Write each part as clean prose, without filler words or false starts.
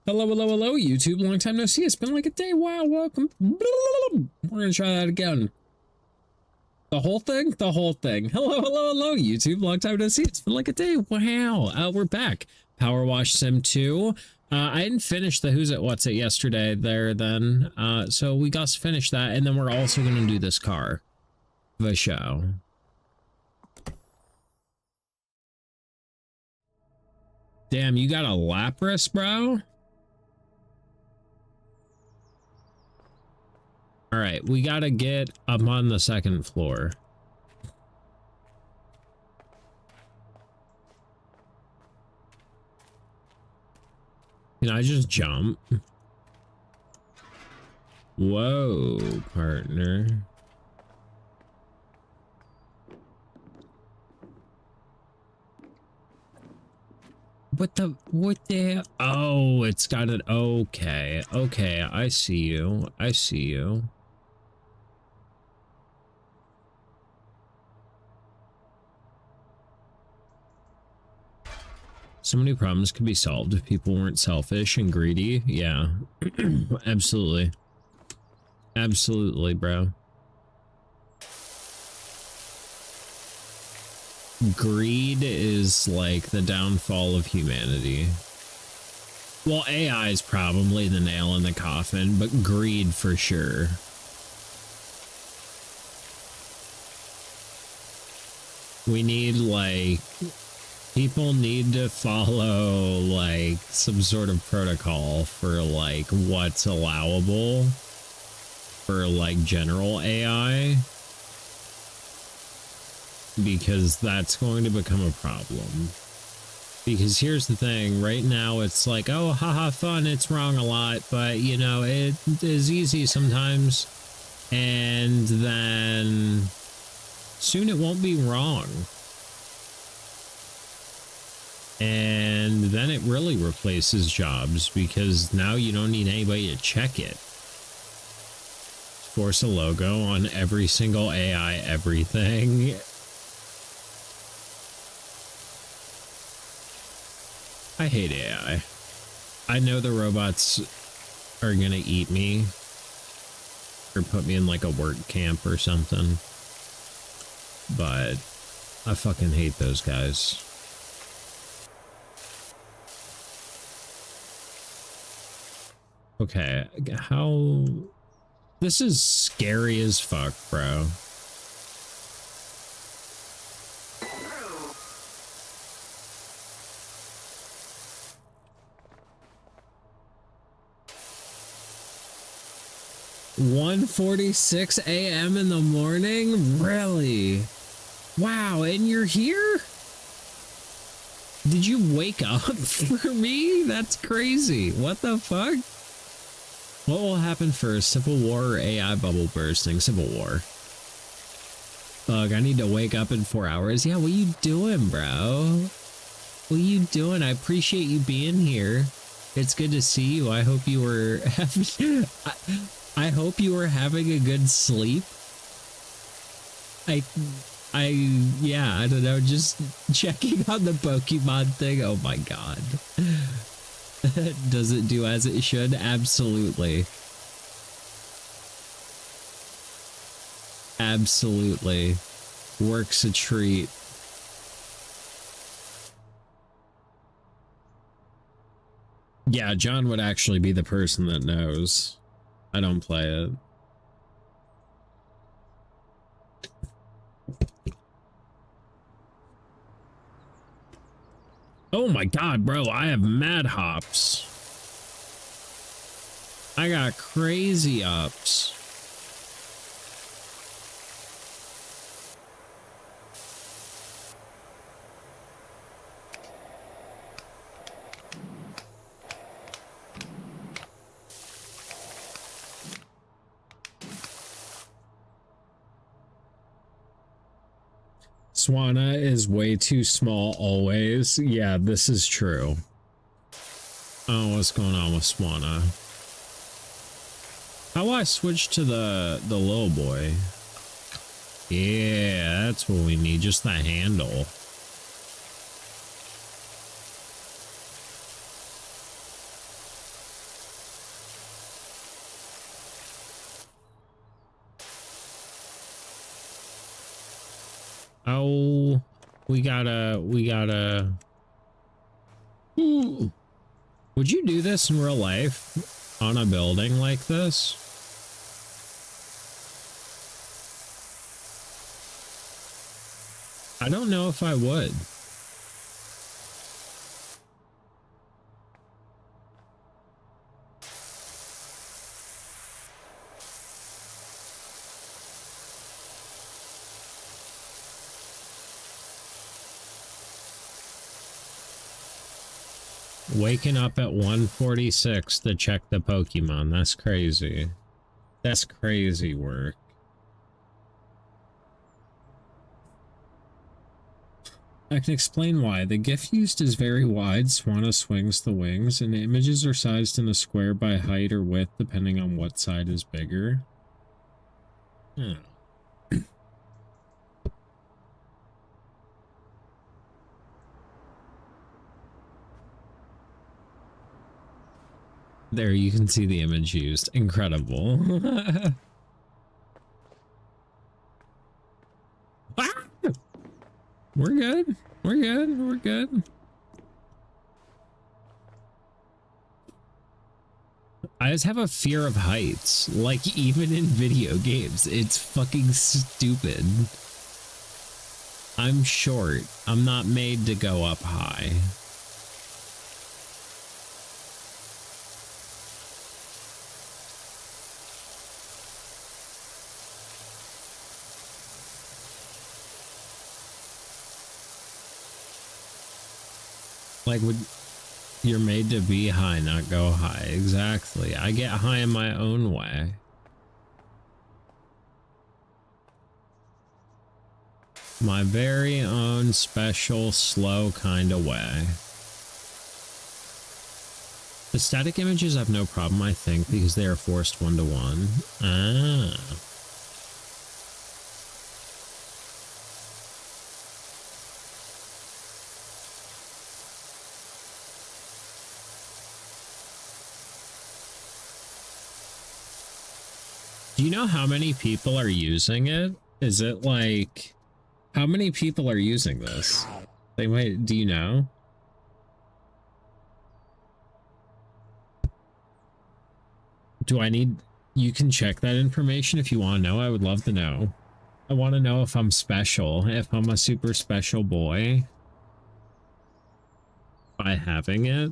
Hello, hello, hello, YouTube. Long time no see. It's been like a day. Wow, welcome. We're gonna try that again. The whole thing? The whole thing. Hello, hello, hello, YouTube. Long time no see. It's been like a day. Wow. We're back. Powerwash Sim 2. I didn't finish the Who's It What's It yesterday there then. So we got to finish that, and then we're also gonna do this car. The show. Damn, you got a Lapras, bro? All right, we gotta get up on the second floor. Can I just jump? Whoa, partner. What the? Oh, it's got it. Okay, okay, I see you. I see you. So many problems could be solved if people weren't selfish and greedy. Yeah, absolutely. Absolutely, bro. Greed is like the downfall of humanity. Well, AI is probably the nail in the coffin, but greed for sure. We need like... people need to follow like some sort of protocol for like what's allowable for like general AI, because that's going to become a problem. Because here's the thing, right now it's like, oh, haha, fun, it's wrong a lot, but you know, it is easy sometimes, and then soon it won't be wrong. And then it really replaces jobs, because now you don't need anybody to check it. Force a logo on every single AI everything. I hate AI. I know the robots are gonna eat me or put me in like a work camp or something, but I fucking hate those guys. Okay, how... this is scary as fuck, bro. $1:46 a.m. in the morning? Really? Wow, and you're here? Did you wake up for me? That's crazy. What the fuck? What will happen first, Civil War or AI bubble bursting? Civil War. Ugh, I need to wake up in 4 hours. Yeah, what you doing, bro? What you doing? I appreciate you being here. It's good to see you. I hope you were having... I hope you were having a good sleep. Yeah, I don't know, just checking on the Pokemon thing. Oh my god. Does it do as it should? Absolutely. Absolutely. Works a treat. Yeah, John would actually be the person that knows. I don't play it. Oh my god, bro, I have mad hops. I got crazy ups. Swanna is way too small always. Yeah, this is true. Oh, what's going on with Swanna? How do I switch to the little boy? Yeah, that's what we need, just the handle. Oh, we gotta. Ooh. Would you do this in real life on a building like this? I don't know if I would. Waking up at 1:46 to check the Pokemon. That's crazy. That's crazy work. I can explain why. The GIF used is very wide. Swanna swings the wings, and the images are sized in a square by height or width, depending on what side is bigger. Hmm. There, you can see the image used. Incredible. Ah! We're good. We're good. We're good. I just have a fear of heights. Like, even in video games, it's fucking stupid. I'm short. I'm not made to go up high. Like, you're made to be high, not go high. Exactly. I get high in my own way. My very own special, slow kind of way. The static images have no problem, I think, because they are forced one-to-one. Ah. Do you know how many people are using it? Is it like, how many people are using this? They might, do you know? Do I need, you can check that information if you want to know. I would love to know. I want to know if I'm special, if I'm a super special boy by having it.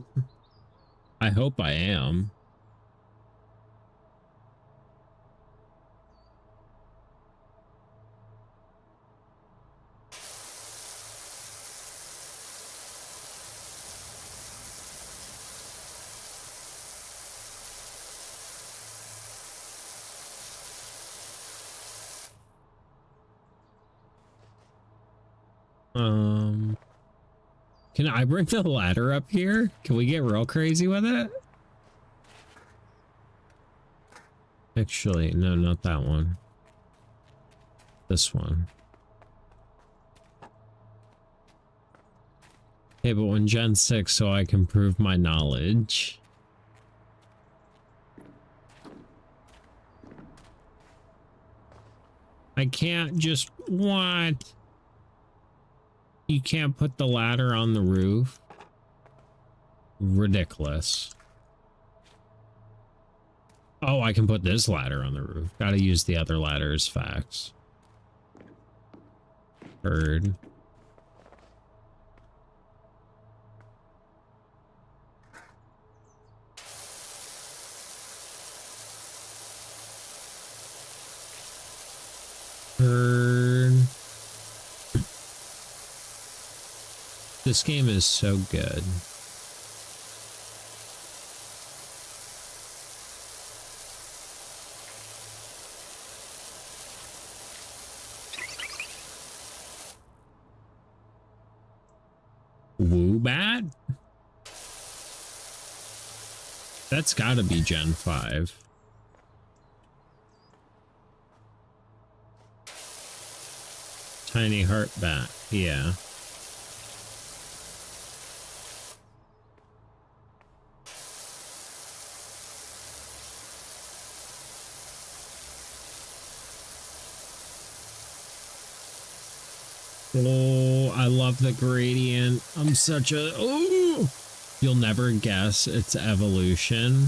I hope I am. Can I bring the ladder up here? Can we get real crazy with it? Actually, no, not that one. This one. Okay, but when Gen 6, so I can prove my knowledge. I can't just... What? You can't put the ladder on the roof? Ridiculous. Oh, I can put this ladder on the roof. Gotta use the other ladder as facts. Heard. Heard. This game is so good. Woobat? That's gotta be Gen 5. Tiny heart bat, yeah. Oh, I love the gradient. I'm such a... Oh! You'll never guess its evolution.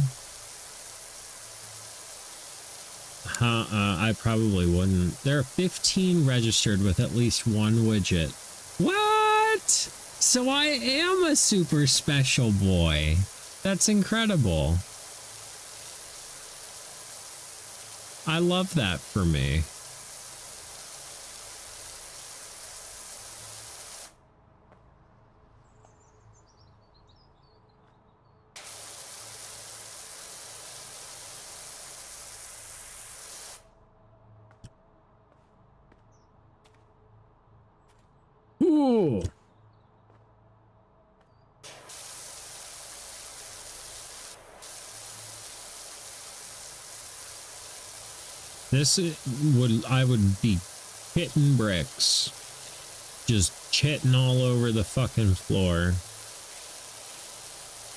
I probably wouldn't. There are 15 registered with at least one widget. What? So I am a super special boy. That's incredible. I love that for me. Ooh. I would be hitting bricks. Just chitting all over the fucking floor.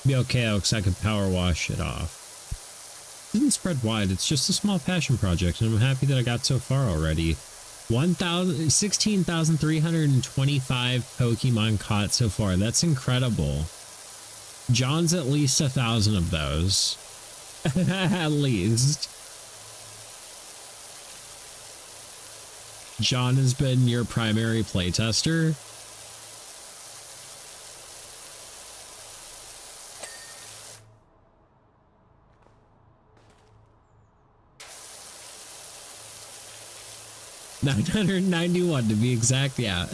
Be okay, Alex, I could power wash it off. It didn't spread wide, it's just a small passion project, and I'm happy that I got so far already. 16,325 Pokemon caught so far. That's incredible. John's at least 1,000 of those. At least. John has been your primary playtester. $991 to be exact, yeah.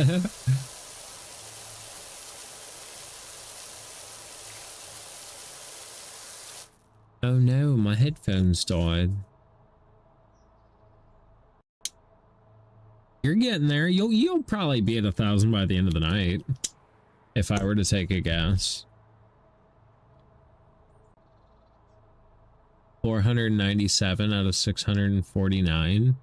Oh no, my headphones died. You're getting there. You'll probably be at 1,000 by the end of the night, if I were to take a guess. 497 out of 649.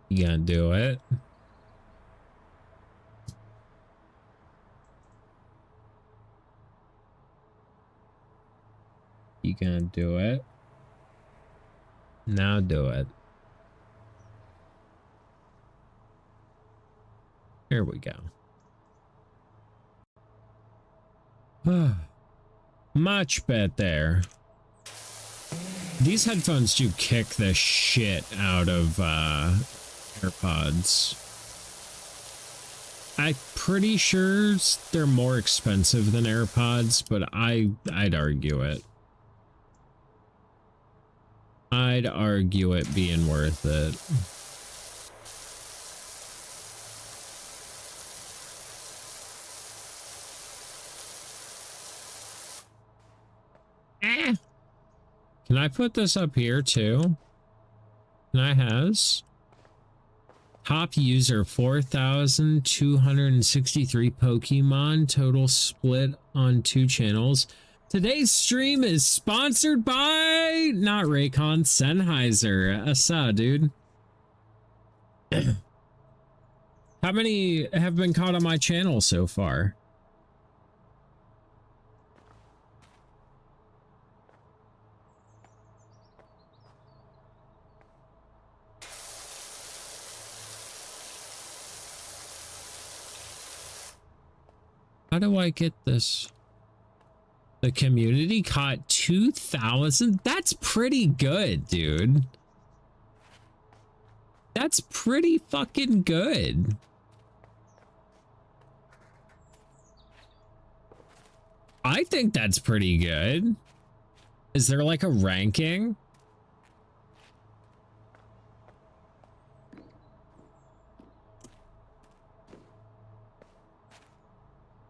You gonna do it? You gonna do it? Now do it. Here we go. Much better. These headphones do kick the shit out of AirPods. I'm pretty sure they're more expensive than AirPods, but I'd argue it. I'd argue it being worth it. Can I put this up here too? Can I has? Top user 4,263 Pokemon total split on 2 channels. Today's stream is sponsored by not Raycon, Sennheiser. Asa, dude. How many have been caught on my channel so far? How do I get this? The community caught 2,000? That's pretty good, dude. That's pretty fucking good. I think that's pretty good. Is there like a ranking?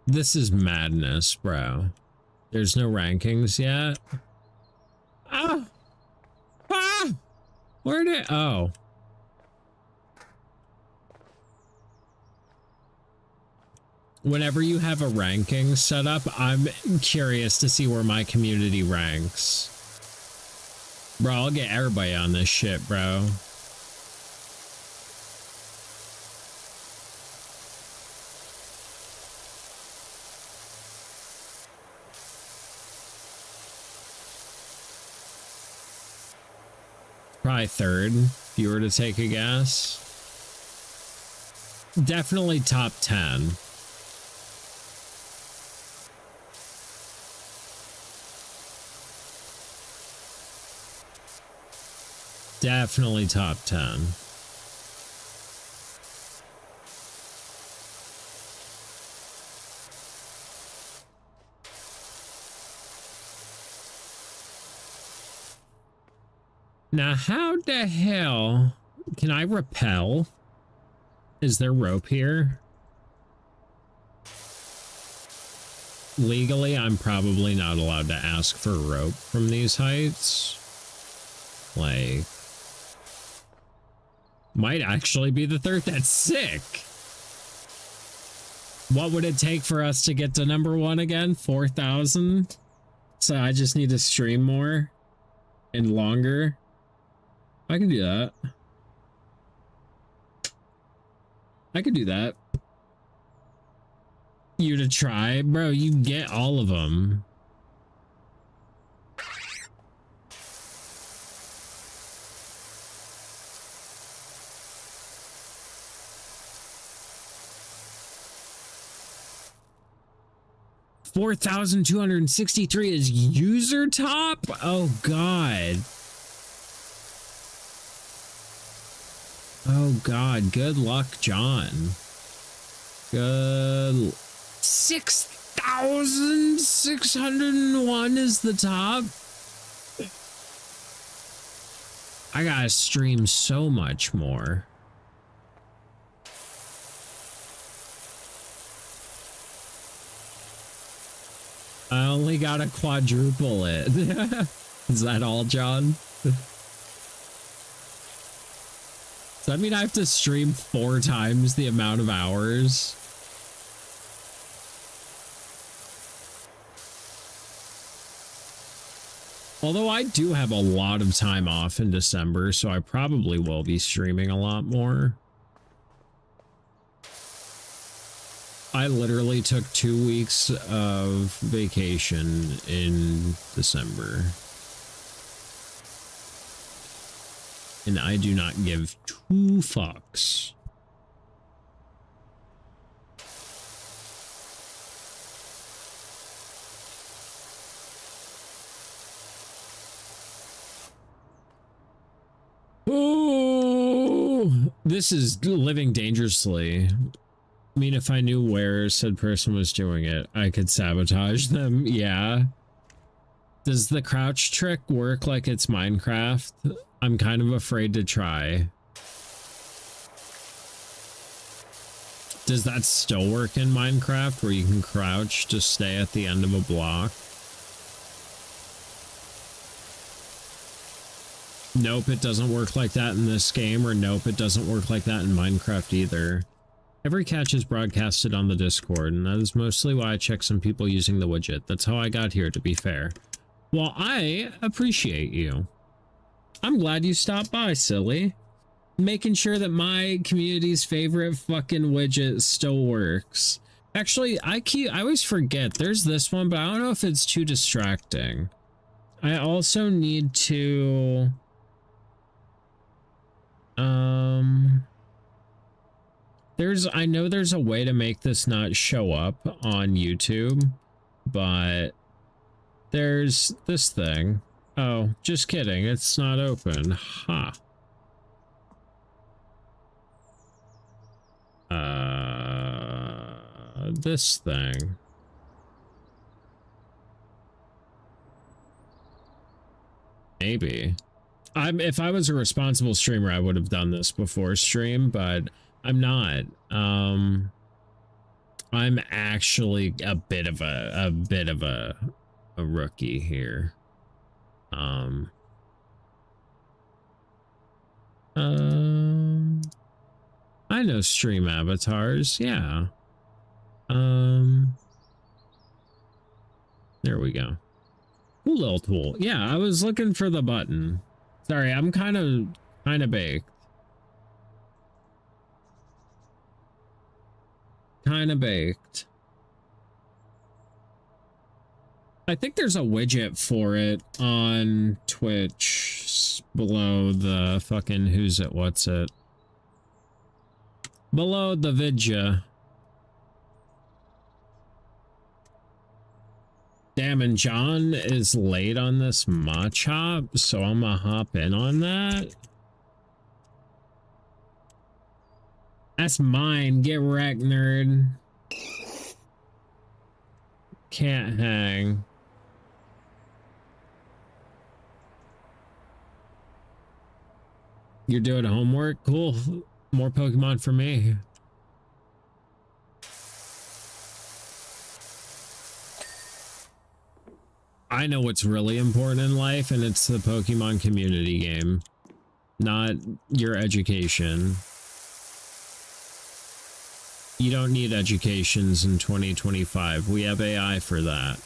This is madness, bro. There's no rankings yet. Ah! Ah! Where did... Oh. Whenever you have a ranking set up, I'm curious to see where my community ranks. Bro, I'll get everybody on this shit, bro. Probably third, if you were to take a guess. Definitely top 10. Definitely top 10. Now, how the hell can I rappel? Is there rope here? Legally, I'm probably not allowed to ask for rope from these heights. Like, might actually be the third. That's sick. What would it take for us to get to number 1 again? 4,000? So I just need to stream more and longer. I can do that. I could do that. You to try? Bro, you get all of them. $4,263 is user top? Oh, God. Oh, God. Good luck, John. Good. 6,601 is the top. I gotta stream so much more. I only gotta quadruple it. Is that all, John? Does that mean I have to stream 4 times the amount of hours? Although I do have a lot of time off in December, so I probably will be streaming a lot more. I literally took 2 weeks of vacation in December. And I do not give 2 fucks. Oh, this is living dangerously. I mean, if I knew where said person was doing it, I could sabotage them. Yeah. Does the crouch trick work like it's Minecraft? I'm kind of afraid to try. Does that still work in Minecraft where you can crouch to stay at the end of a block? Nope, it doesn't work like that in this game, or nope, it doesn't work like that in Minecraft either. Every catch is broadcasted on the Discord, and that is mostly why I check some people using the widget. That's how I got here, to be fair. Well, I appreciate you. I'm glad you stopped by, silly. Making sure that my community's favorite fucking widget still works. Actually, I always forget. There's this one, but I don't know if it's too distracting. I also need to... I know there's a way to make this not show up on YouTube, but there's this thing. Oh, just kidding. It's not open. Ha. This thing. Maybe. If I was a responsible streamer, I would have done this before stream, but I'm not. I'm actually a bit of a rookie here. I know stream avatars, yeah. There we go. Cool little tool. Yeah, I was looking for the button. Sorry, I'm kind of baked. Kind of baked. I think there's a widget for it on Twitch It's below the fucking who's it, what's it? Below the vidya. Damn, and John is late on this match hop, so I'm gonna hop in on that. That's mine. Get wrecked, nerd. Can't hang. You're doing homework? Cool. More Pokemon for me. I know what's really important in life, and it's the Pokemon community game, not your education. You don't need educations in 2025. We have AI for that.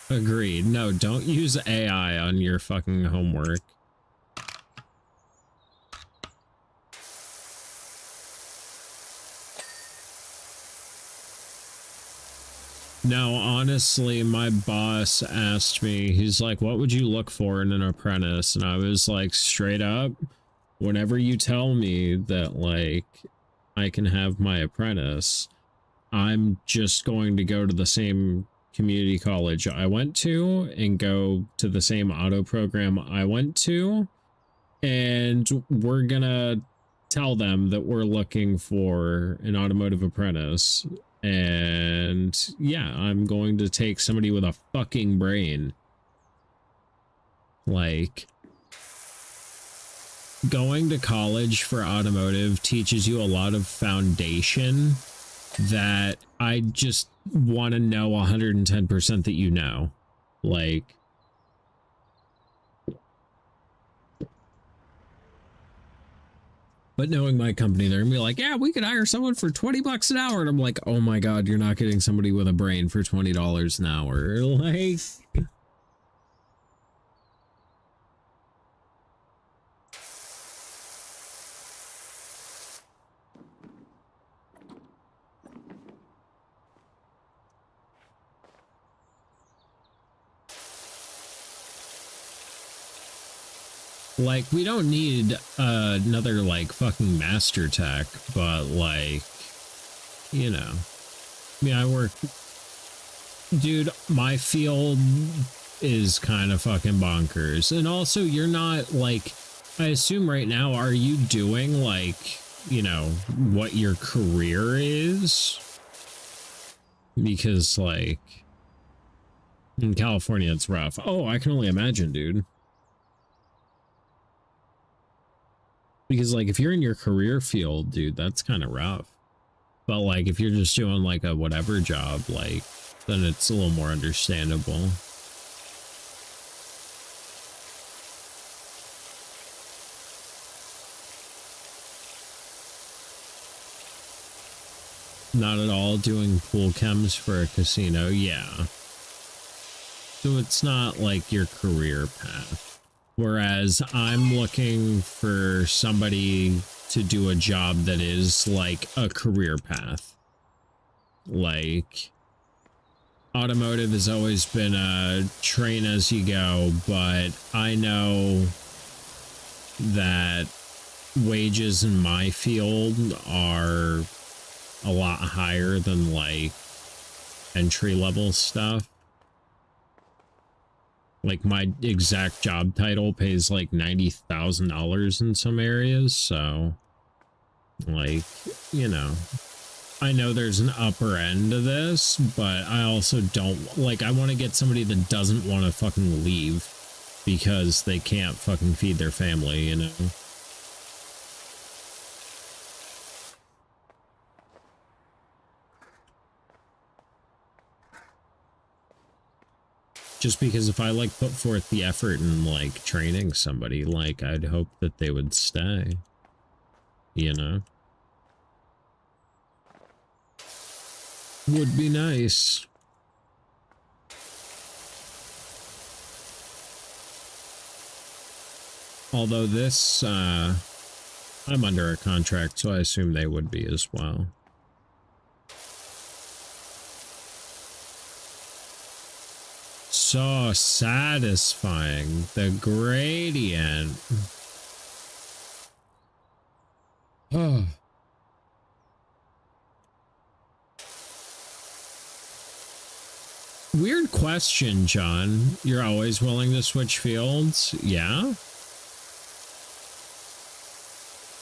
Agreed. No, don't use AI on your fucking homework. No, honestly, my boss asked me, he's like, what would you look for in an apprentice? And I was like, straight up, whenever you tell me that, like, I can have my apprentice, I'm just going to go to the same community college I went to and go to the same auto program I went to. And we're gonna tell them that we're looking for an automotive apprentice. And yeah, I'm going to take somebody with a fucking brain. Like, going to college for automotive teaches you a lot of foundation that I just want to know 110% that you know. Like, but knowing my company, they're gonna be like, yeah, we could hire someone for $20 an hour. And I'm like, oh my God, you're not getting somebody with a brain for $20 an hour. Like, like, we don't need another, like, fucking master tech, but, like, you know, I mean, I work, dude, my field is kind of fucking bonkers. And also, you're not, like, I assume right now, are you doing, like, you know, what your career is? Because, like, in California, it's rough. Oh, I can only imagine, dude. Because, like, if you're in your career field, dude, that's kind of rough. But, like, if you're just doing, like, a whatever job, like, then it's a little more understandable. Not at all doing pool chems for a casino, yeah. So it's not, like, your career path. Whereas I'm looking for somebody to do a job that is like a career path. Like, automotive has always been a train as you go, but I know that wages in my field are a lot higher than like entry level stuff. Like, my exact job title pays like $90,000 in some areas, so, like, you know, I know there's an upper end to this, but I also don't, like, I want to get somebody that doesn't want to fucking leave because they can't fucking feed their family, you know? Just because if I, like, put forth the effort in, like, training somebody, like, I'd hope that they would stay. You know? Would be nice. Although this, I'm under a contract, so I assume they would be as well. so satisfying. The gradient. Oh. Weird question, John. You're always willing to switch fields? Yeah.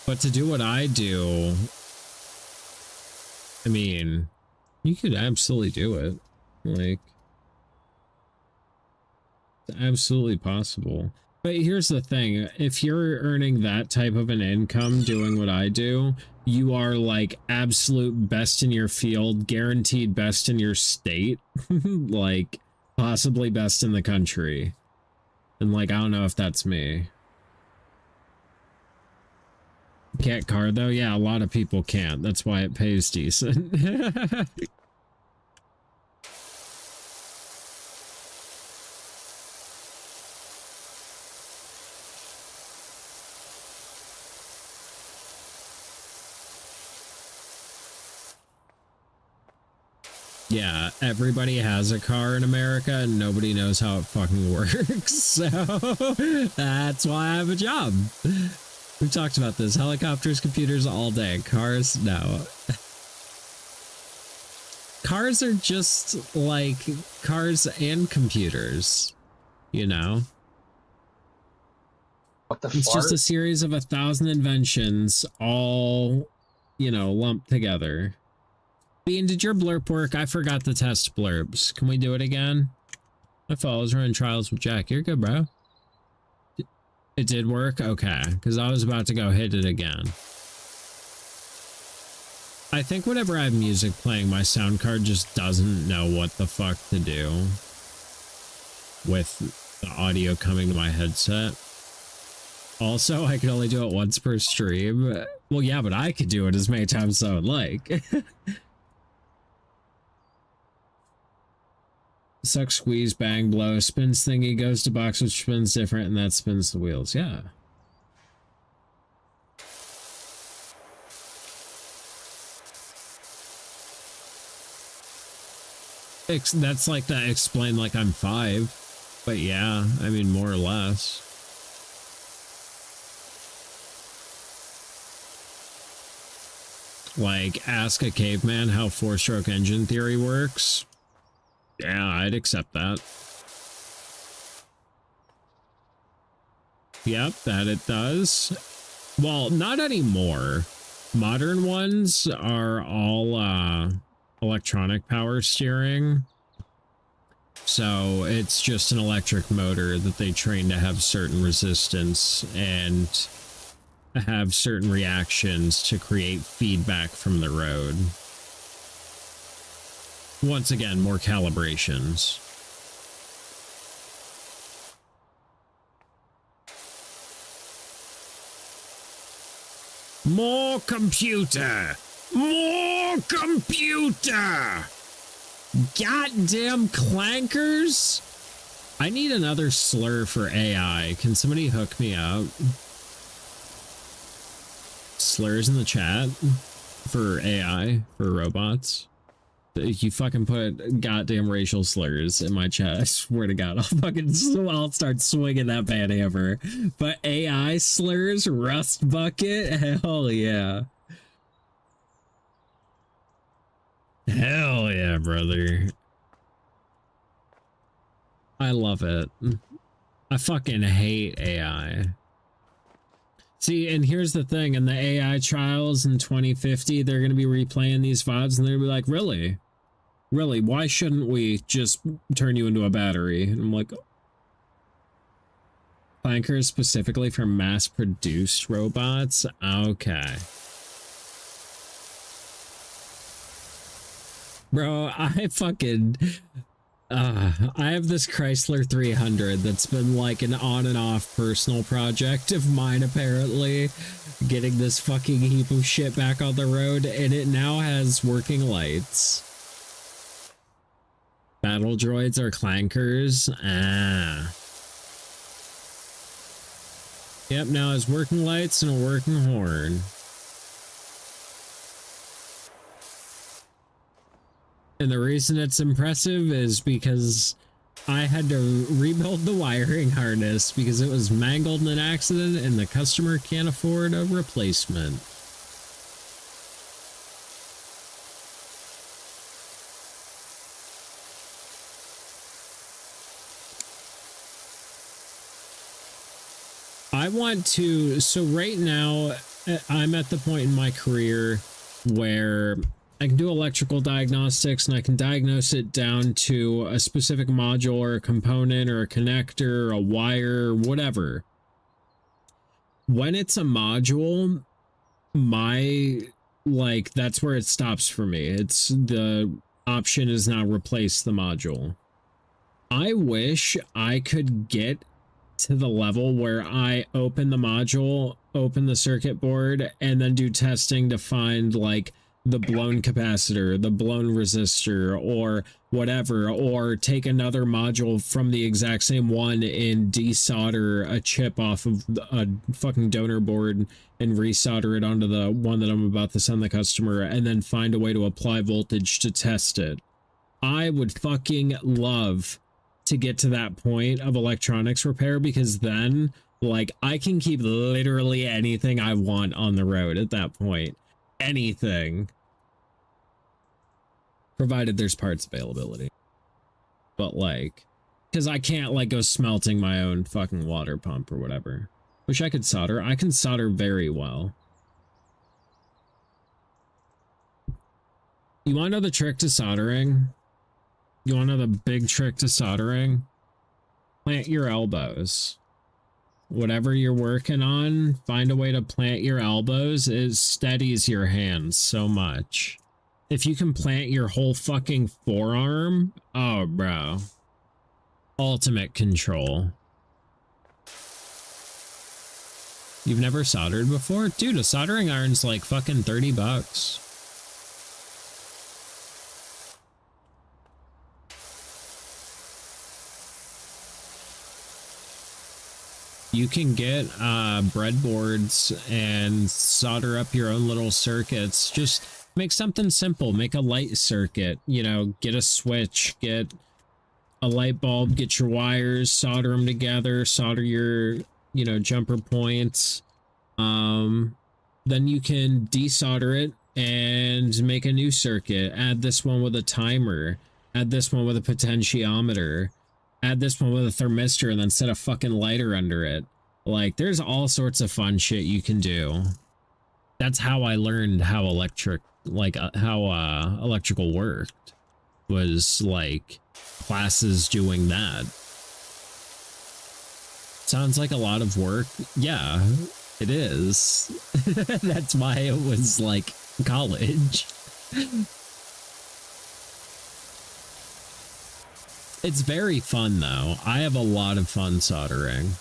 But to do what I do, I mean, you could absolutely do it. Like, it's absolutely possible. But here's the thing, if you're earning that type of an income doing what I do, you are like absolute best in your field, guaranteed best in your state, like possibly best in the country. And like, I don't know if that's me. Can't card though? Yeah, a lot of people can't. That's why it pays decent. Yeah, everybody has a car in America and nobody knows how it fucking works. So that's why I have a job. We've talked about this. Helicopters, computers all day. Cars, no. Cars are just like cars and computers, you know? What the It's just a series of 1,000 inventions all, you know, lumped together. Bean, did your blurb work? I forgot to test blurbs. Can we do it again? My fellows running trials with Jack. You're good, bro. It did work? Okay, because I was about to go hit it again. I think whenever I have music playing, my sound card just doesn't know what the fuck to do with the audio coming to my headset. Also, I can only do it once per stream. Well, yeah, but I could do it as many times as I would like. Suck, squeeze, bang, blow, spins thingy, goes to box which spins different, and that spins the wheels. Yeah. That's like that explain like I'm 5. But yeah, I mean, more or less. Like, ask a caveman how 4-stroke engine theory works. Yeah, I'd accept that. Yep, that it does. Well, not anymore. Modern ones are all electronic power steering. So it's just an electric motor that they train to have certain resistance and have certain reactions to create feedback from the road. Once again, more calibrations. More computer! More computer! Goddamn clankers! I need another slur for AI. Can somebody hook me up? Slurs in the chat for AI, for robots. You fucking put goddamn racial slurs in my chat. I swear to God, I'll start swinging that bad hammer. But AI slurs, rust bucket, hell yeah. Hell yeah, brother. I love it. I fucking hate AI. See, and here's the thing, in the AI trials in 2050, they're going to be replaying these VODs and they're going to be like, really? Really, why shouldn't we just turn you into a battery? And I'm like, clankers specifically for mass-produced robots? Okay. Bro, I fucking... I have this Chrysler 300 that's been like an on and off personal project of mine, apparently, getting this fucking heap of shit back on the road, and it now has working lights. Battle droids are clankers. Ah. Yep, now it has working lights and a working horn. And the reason it's impressive is because I had to rebuild the wiring harness because it was mangled in an accident and the customer can't afford a replacement. I want to, so right now I'm at the point in my career where I can do electrical diagnostics and I can diagnose it down to a specific module or a component or a connector or a wire or whatever. When it's a module, that's where it stops for me. It's the option is now replace the module. I wish I could get to the level where I open the module, open the circuit board, and then do testing to find like the blown capacitor, the blown resistor, or whatever, or take another module from the exact same one and desolder a chip off of a fucking donor board and resolder it onto the one that I'm about to send the customer, and then find a way to apply voltage to test it. I would fucking love to get to that point of electronics repair, because then like I can keep literally anything I want on the road at that point. Anything, provided there's parts availability. But like, because I can't like go smelting my own fucking water pump or whatever. Wish I could solder. I can solder very well. You want to know the trick to soldering? You want to know the big trick to soldering? Plant your elbows. Whatever you're working on, find a way to plant your elbows. It steadies your hands so much. If you can plant your whole fucking forearm, oh bro. Ultimate control. You've never soldered before? Dude, a soldering iron's like fucking 30 bucks. You can get breadboards and solder up your own little circuits. Just make something simple. Make a light circuit. You know, get a switch, get a light bulb, get your wires, solder them together, solder your, you know, jumper points. Then you can desolder it and make a new circuit. Add this one with a timer. Add this one with a potentiometer. Add this one with a thermistor and then set a fucking lighter under it. Like, there's all sorts of fun shit you can do. That's how I learned how electrical worked. Was like classes doing that. Sounds like a lot of work. Yeah, it is. That's why it was like college. It's very fun though. I have a lot of fun soldering.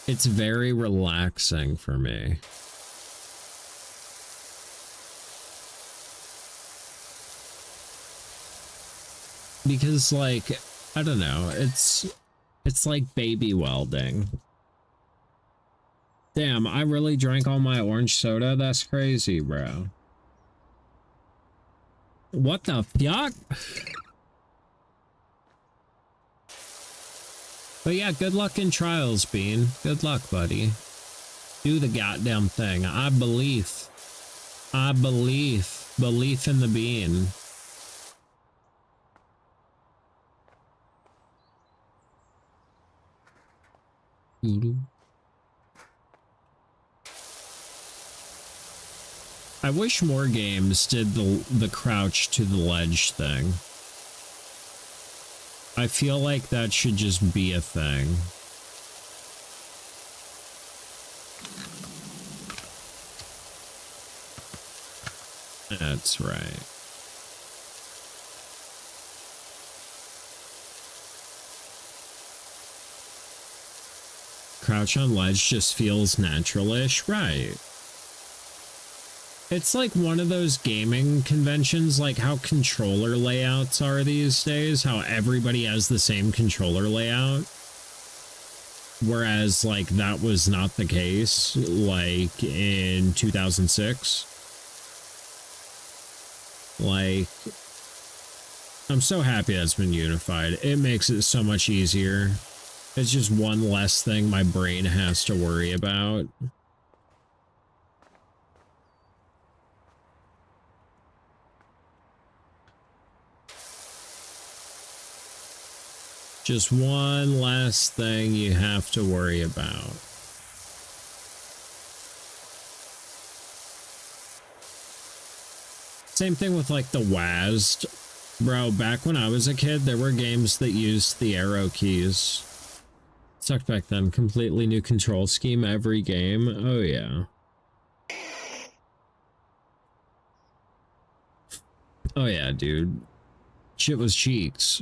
It's very relaxing for me. Because like, I don't know, it's like baby welding. Damn, I really drank all my orange soda? That's crazy, bro. What the fuck? But yeah, good luck in trials, Bean. Good luck, buddy. Do the goddamn thing. I believe. Belief in the Bean. I wish more games did the crouch to the ledge thing. I feel like that should just be a thing. That's right. Crouch on ledge just feels natural-ish, right? It's like one of those gaming conventions, like how controller layouts are these days, how everybody has the same controller layout. Whereas, like, that was not the case, like, in 2006. Like, I'm so happy that's been unified. It makes it so much easier. It's just one less thing my brain has to worry about. Just one less thing you have to worry about. Same thing with like the WASD. Bro, back when I was a kid, there were games that used the arrow keys. Sucked back then. Completely new control scheme every game. Oh yeah. Oh yeah, dude. Shit was cheeks.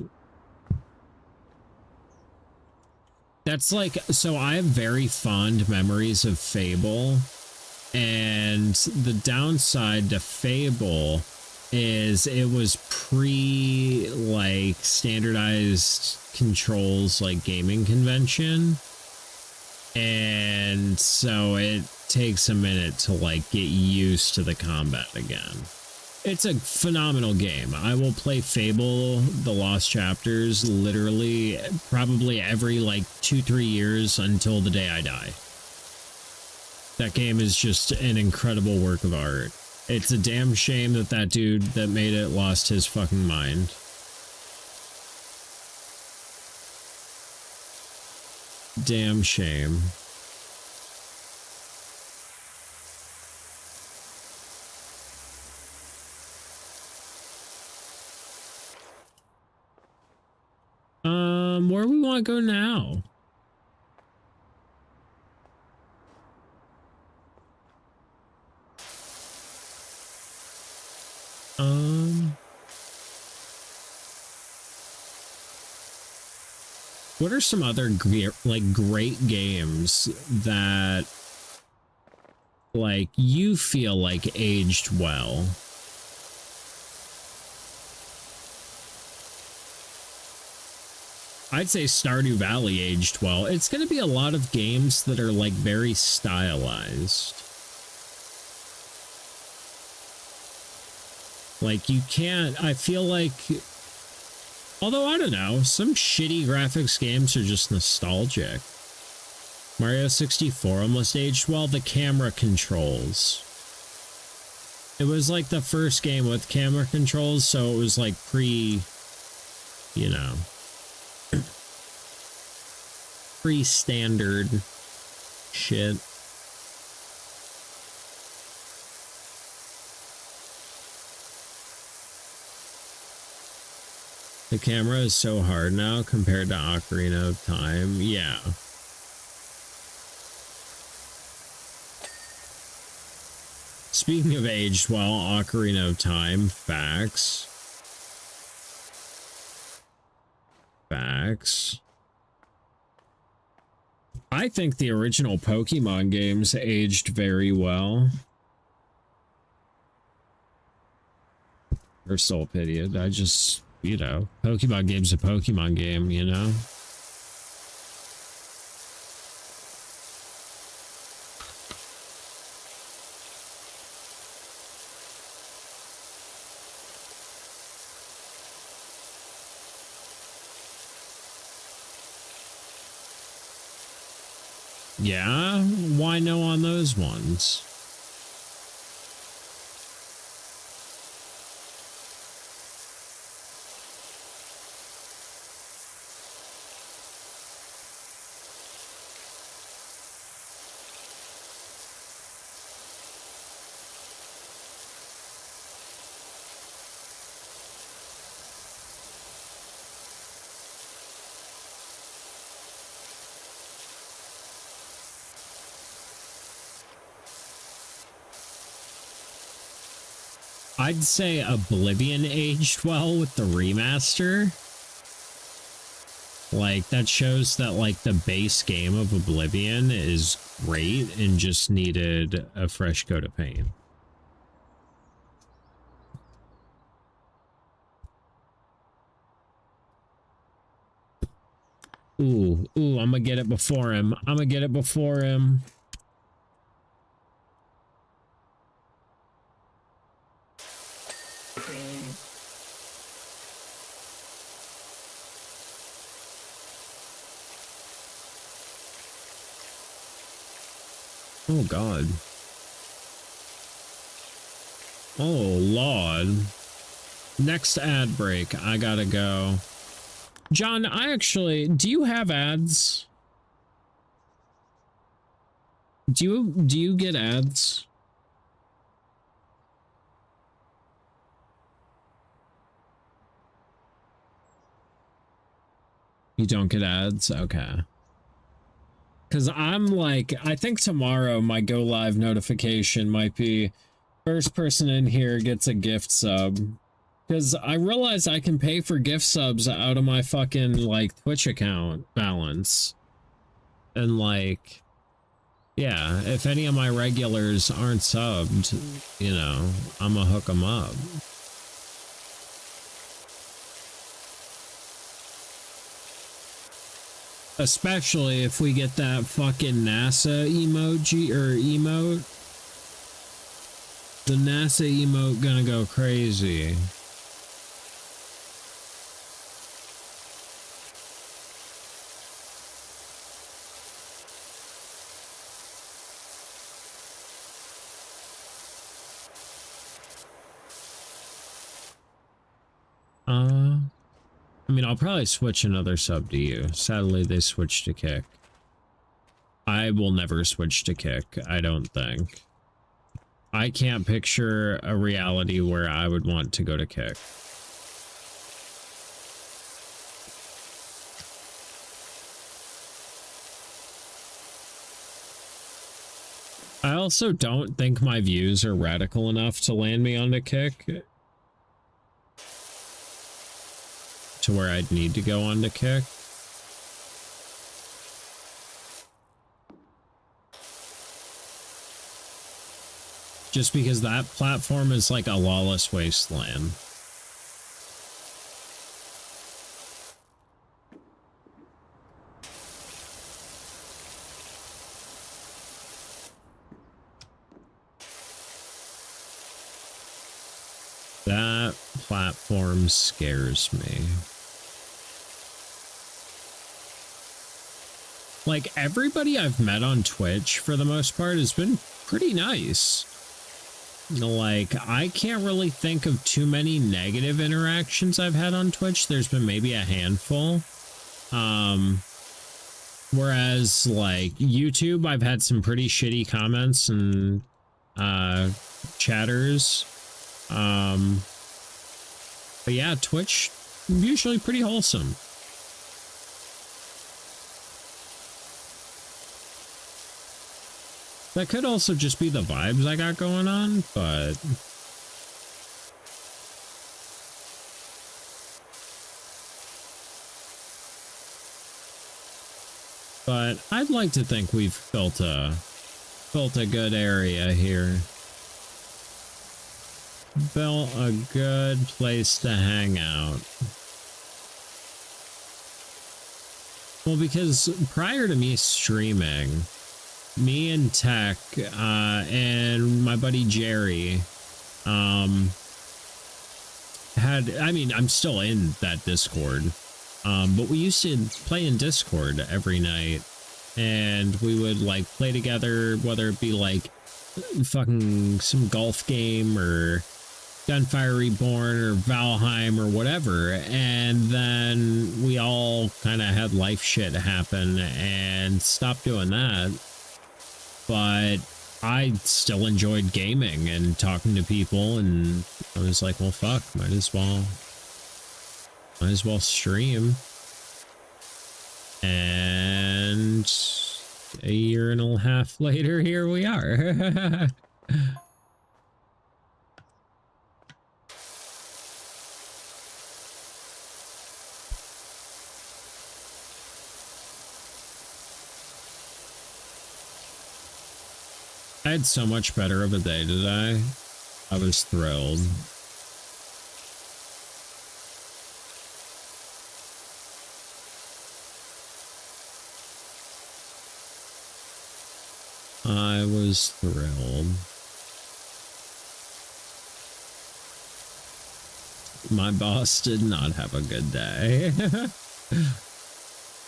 That's like, so I have very fond memories of Fable, and the downside to Fable is it was like standardized controls, like gaming convention, and so it takes a minute to like get used to the combat again. It's a phenomenal game. I will play Fable The Lost Chapters literally probably every like 2-3 years until the day I die. That game is just an incredible work of art. It's a damn shame that that dude that made it lost his fucking mind. Damn shame. Where do we want to go now? What are some other great games that like you feel like aged well? I'd say Stardew Valley aged well. It's going to be a lot of games that are like very stylized. Like you can't, I feel like, although I don't know, some shitty graphics games are just nostalgic. Mario 64 almost aged well. The camera controls. It was like the first game with camera controls, so it was like you know, pre-standard shit. The camera is so hard now compared to Ocarina of Time. Yeah. Speaking of aged well, Ocarina of Time, facts. Facts. I think the original Pokemon games aged very well. Or Soul Pitied. I just, you know, Pokemon game's a Pokemon game, you know? Yeah, why no on those ones? I'd say Oblivion aged well with the remaster. Like, that shows that, like, the base game of Oblivion is great and just needed a fresh coat of paint. Ooh, I'm gonna get it before him. I'm gonna get it before him. Oh, God. Oh, Lord. Next ad break. I gotta go. John, do you have ads? Do you get ads? You don't get ads? Okay. Because I'm like, I think tomorrow my go live notification might be first person in here gets a gift sub. Because I realize I can pay for gift subs out of my fucking like Twitch account balance. And like, yeah, if any of my regulars aren't subbed, you know, I'm gonna hook them up. Especially if we get that fucking NASA emoji or emote. The NASA emote gonna go crazy. I mean, I'll probably switch another sub to you. Sadly, they switched to Kick. I will never switch to Kick, I don't think. I can't picture a reality where I would want to go to Kick. I also don't think my views are radical enough to land me onto Kick. To where I'd need to go on to Kick. Just because that platform is like a lawless wasteland. That platform scares me. Like, everybody I've met on Twitch, for the most part, has been pretty nice. Like, I can't really think of too many negative interactions I've had on Twitch. There's been maybe a handful. Whereas, like, YouTube, I've had some pretty shitty comments and chatters. But yeah, Twitch, usually pretty wholesome. That could also just be the vibes I got going on, but... But I'd like to think we've built a good area here. Built a good place to hang out. Well, because prior to me streaming, me and Tech and my buddy Jerry I'm still in that Discord, but we used to play in Discord every night, and we would like play together, whether it be like fucking some golf game or Gunfire Reborn or Valheim or whatever, and then we all kind of had life shit happen and stopped doing that. But I still enjoyed gaming and talking to people, and I was like, well, fuck, might as well stream. And a year and a half later, here we are. I had so much better of a day today. I was thrilled. I was thrilled. My boss did not have a good day.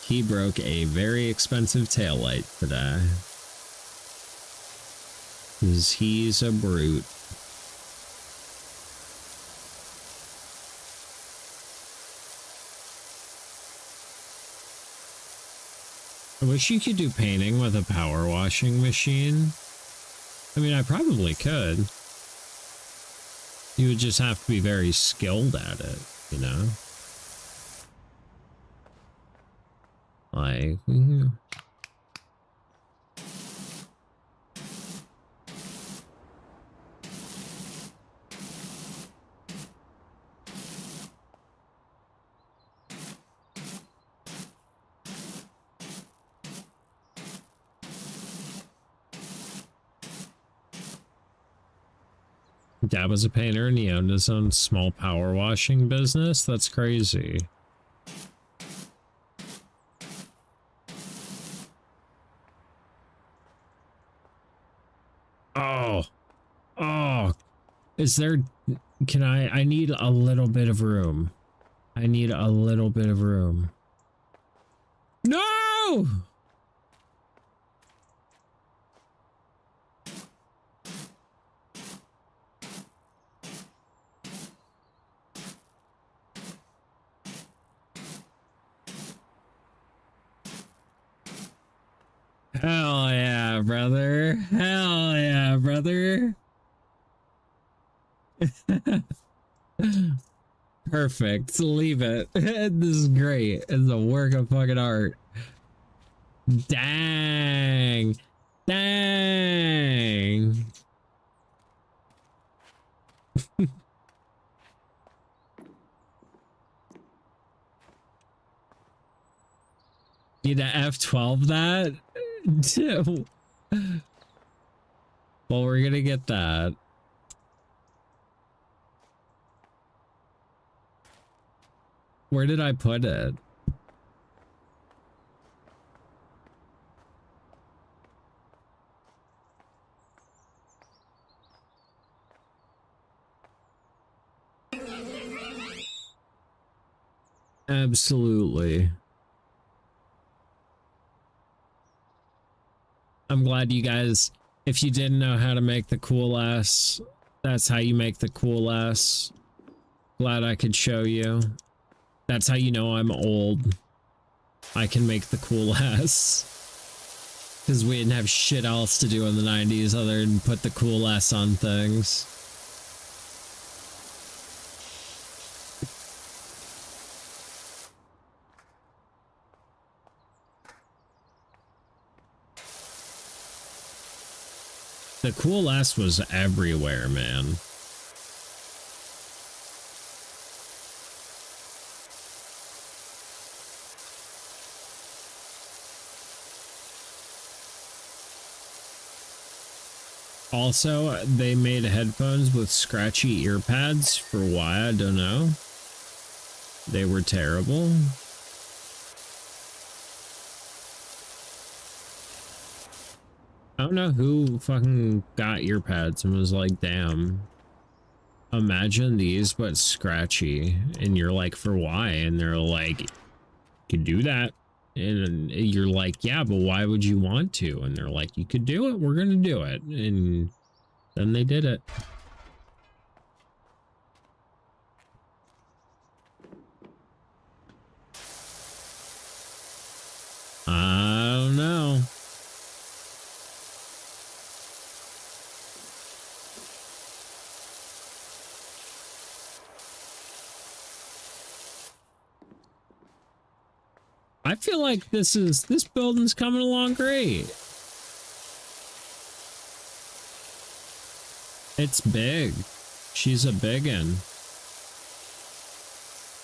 He broke a very expensive taillight today. Because he's a brute. I wish you could do painting with a power washing machine. I mean, I probably could. You would just have to be very skilled at it, you know? Like... Dad was a painter and he owned his own small power washing business. That's crazy. Oh, is there, can I need a little bit of room. I need a little bit of room. No! Hell yeah, brother. Hell yeah, brother. Perfect. Leave it. This is great. It's a work of fucking art. Dang. Dang. Need to F12 that? Well, we're gonna get that. Where did I put it? Absolutely. I'm glad you guys, if you didn't know how to make the cool ass, that's how you make the cool ass. Glad I could show you. That's how you know I'm old. I can make the cool ass. Because we didn't have shit else to do in the 90s other than put the cool ass on things. The cool ass was everywhere, man. Also, they made headphones with scratchy ear pads for why, I don't know. They were terrible. I don't know who fucking got ear pads and was like, damn, imagine these but scratchy. And you're like, for why? And they're like, you can do that. And you're like, yeah, but why would you want to? And they're like, you could do it. We're going to do it. And then they did it. I don't know. I feel like this building's coming along great. It's big. She's a biggin'.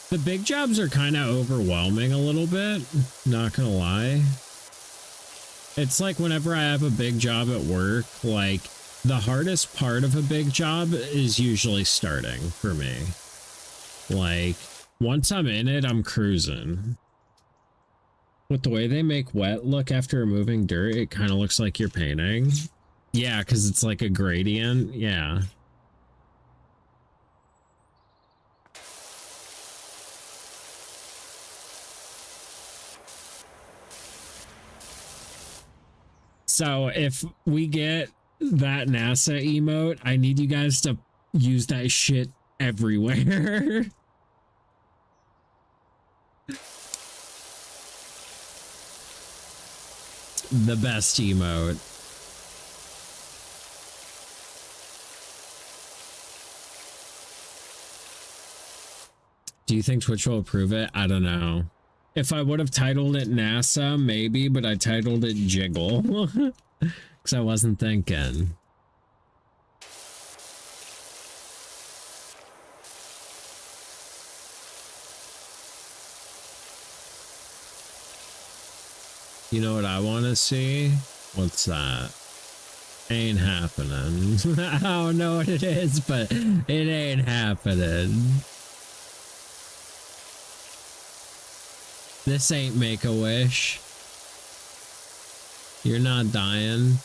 The big jobs are kind of overwhelming a little bit, not gonna lie. It's like whenever I have a big job at work, like the hardest part of a big job is usually starting for me. Like once I'm in it, I'm cruising. With the way they make wet look after removing dirt, it kind of looks like you're painting. Yeah, because it's like a gradient. Yeah. So if we get that NASA emote, I need you guys to use that shit everywhere. The best emote. Do you think Twitch will approve it? I don't know. If I would have titled it NASA, maybe, but I titled it Jiggle. Because I wasn't thinking. You know what I want to see? What's that? Ain't happening. I don't know what it is, but it ain't happening. This ain't Make-A-Wish. You're not dying.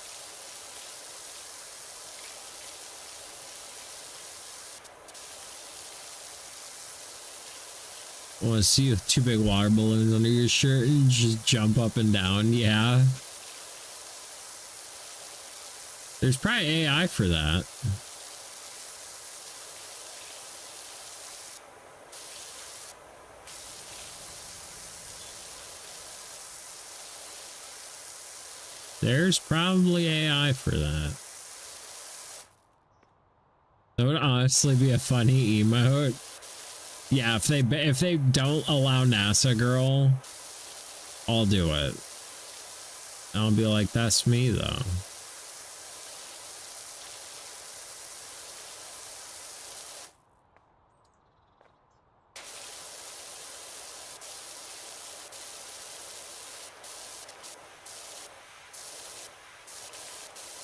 I want to see you with 2 big water balloons under your shirt and just jump up and down. Yeah. There's probably AI for that. There's probably AI for that. That would honestly be a funny emote. Yeah, if they don't allow NASA girl, I'll do it. I'll be like, that's me though.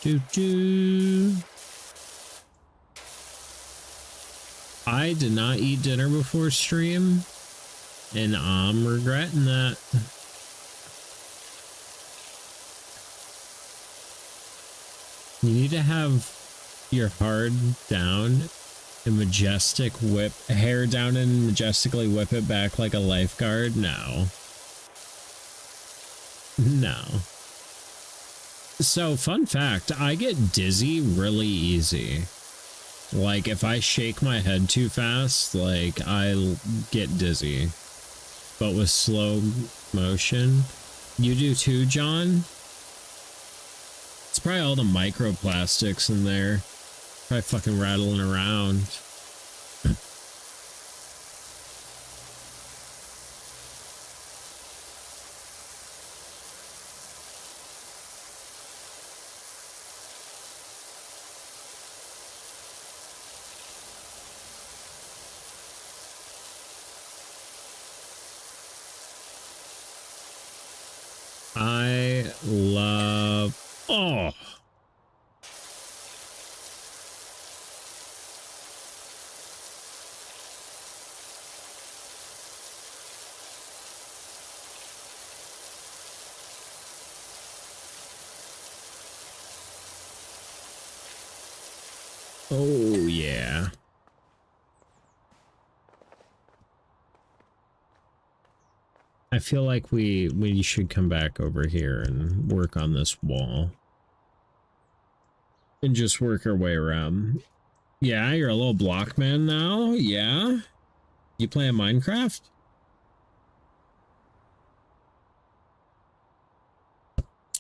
Doo doo. I did not eat dinner before stream, and I'm regretting that. You need to have your hard down and majestic whip hair down and majestically whip it back like a lifeguard. No. No. So, fun fact, I get dizzy really easy. Like, if I shake my head too fast, like, I get dizzy. But with slow motion. You do too, John? It's probably all the microplastics in there. Probably fucking rattling around. I love... Oh! Oh, yeah. I feel like we should come back over here and work on this wall. And just work our way around. Yeah, you're a little block man now? Yeah? You playing Minecraft?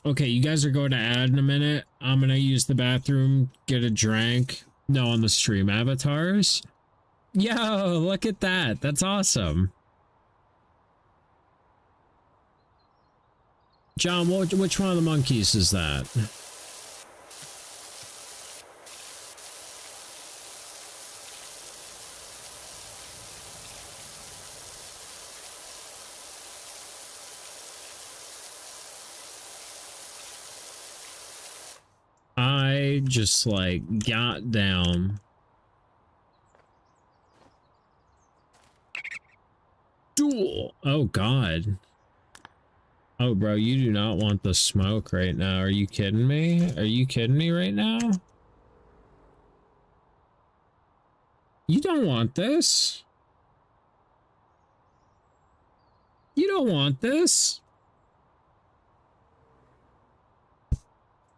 Okay, you guys are going to add in a minute. I'm gonna use the bathroom, get a drink. No, on the stream avatars. Yo, look at that. That's awesome. John, which one of the monkeys is that? I just like got down. Duel. Oh God. Oh, bro, you do not want the smoke right now. Are you kidding me? Are you kidding me right now? You don't want this. You don't want this.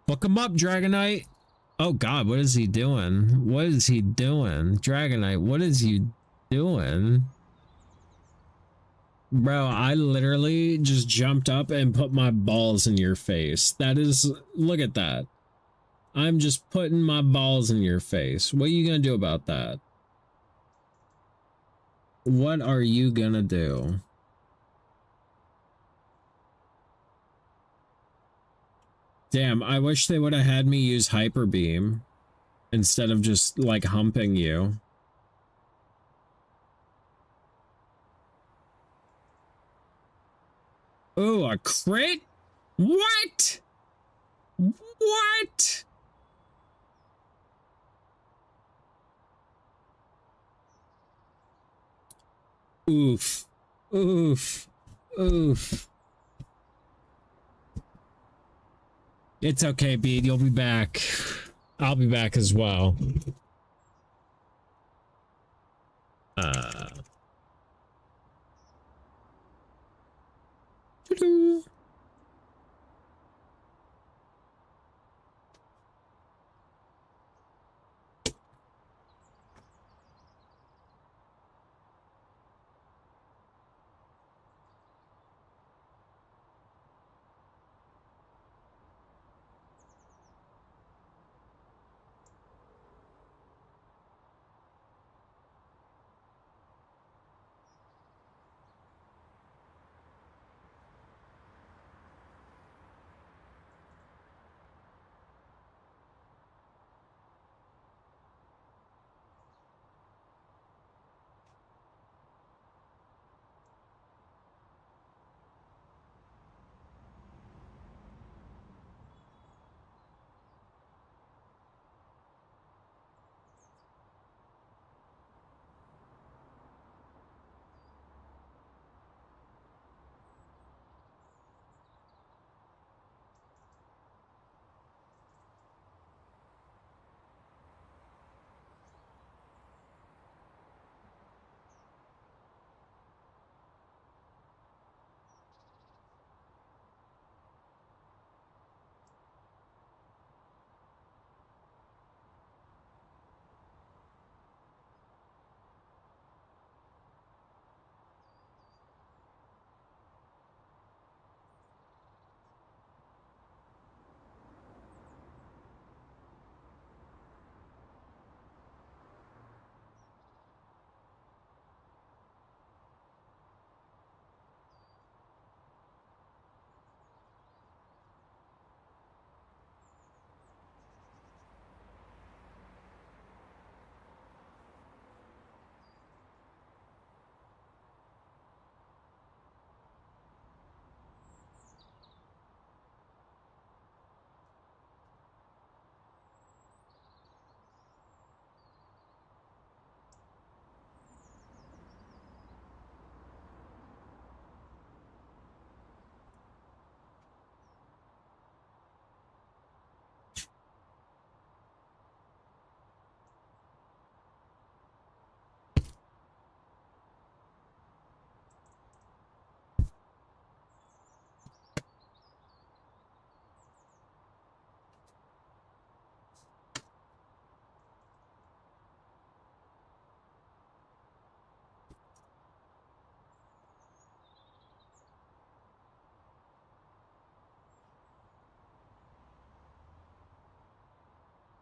Fuck him up, Dragonite. Oh god, what is he doing? What is he doing? Dragonite, what is you doing? Bro, I literally just jumped up and put my balls in your face. That is, look at that. I'm just putting my balls in your face. What are you gonna do about that? What are you gonna do? Damn, I wish they would have had me use Hyper Beam instead of just like humping you. Oh, a crit? What? What? Oof. Oof. Oof. It's okay, Bede. You'll be back. I'll be back as well. Doo-doo.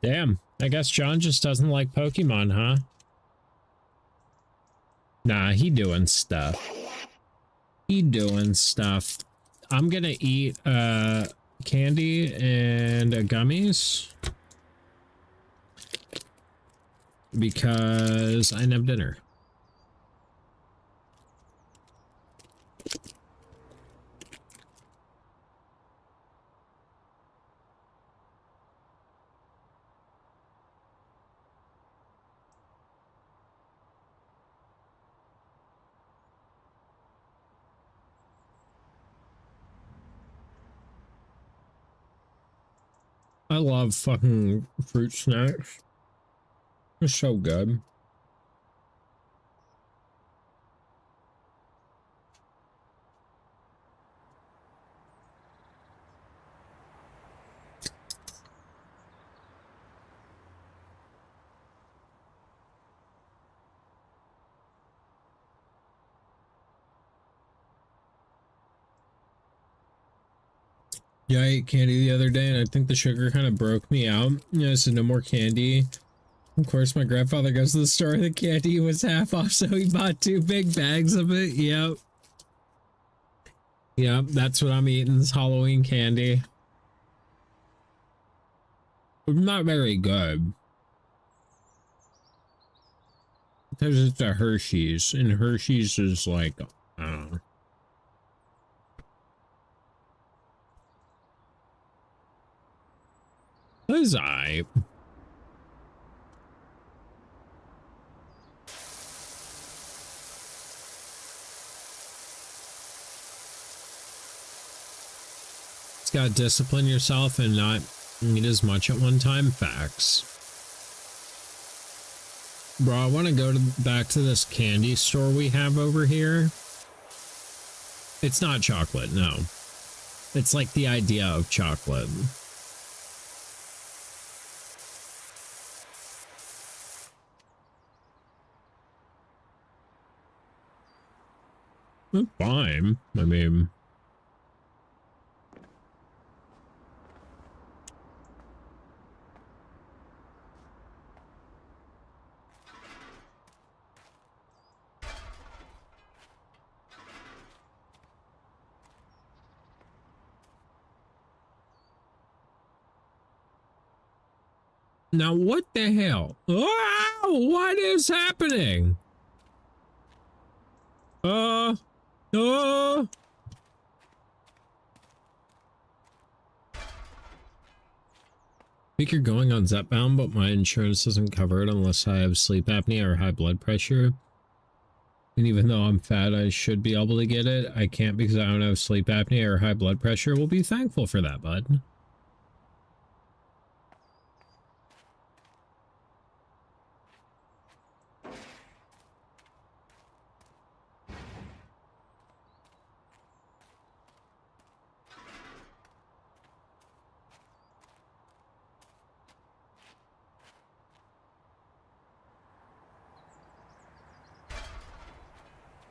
Damn, I guess John just doesn't like Pokemon, huh? Nah, he doing stuff. He doing stuff. I'm gonna eat candy and gummies because I didn't have dinner. I love fucking fruit snacks. They're so good. Yeah, I ate candy the other day and I think the sugar kind of broke me out. I said no more candy. Of course, my grandfather goes to the store, the candy was half off, so he bought 2 big bags of it. Yep. Yep, that's what I'm eating, is Halloween candy. Not very good. Because it's a Hershey's, and Hershey's is like, I don't know. It's alright. It's gotta discipline yourself and not eat as much at one time. Facts. Bro, I want to go back to this candy store we have over here. It's not chocolate, no. It's like the idea of chocolate. Fine. I mean... Now what the hell? Oh, what is happening? I think you're going on Zepbound, but my insurance doesn't cover it unless I have sleep apnea or high blood pressure. And even though I'm fat, I should be able to get it. I can't because I don't have sleep apnea or high blood pressure. We'll be thankful for that, bud.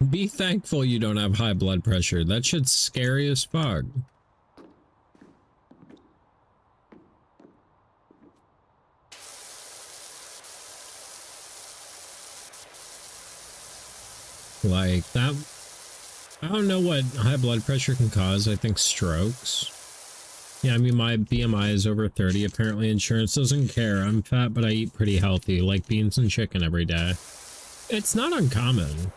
Be thankful you don't have high blood pressure. That shit's scary as fuck. Like that, I don't know what high blood pressure can cause. I think strokes. Yeah, I mean, my BMI is over 30. Apparently insurance doesn't care. I'm fat, but I eat pretty healthy, like beans and chicken every day. It's not uncommon.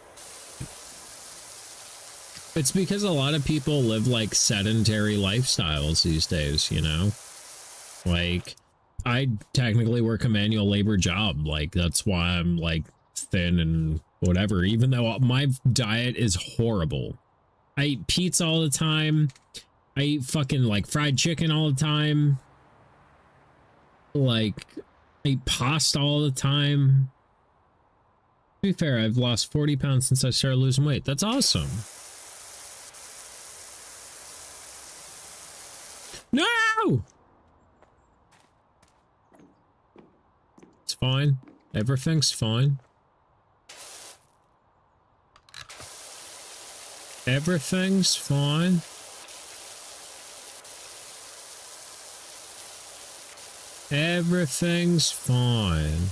It's because a lot of people live like sedentary lifestyles these days, you know? Like, I technically work a manual labor job. Like, that's why I'm like thin and whatever, even though my diet is horrible. I eat pizza all the time. I eat fucking like fried chicken all the time. Like, I eat pasta all the time. To be fair, I've lost 40 pounds since I started losing weight. That's awesome. No! It's fine. Everything's fine. Everything's fine. Everything's fine.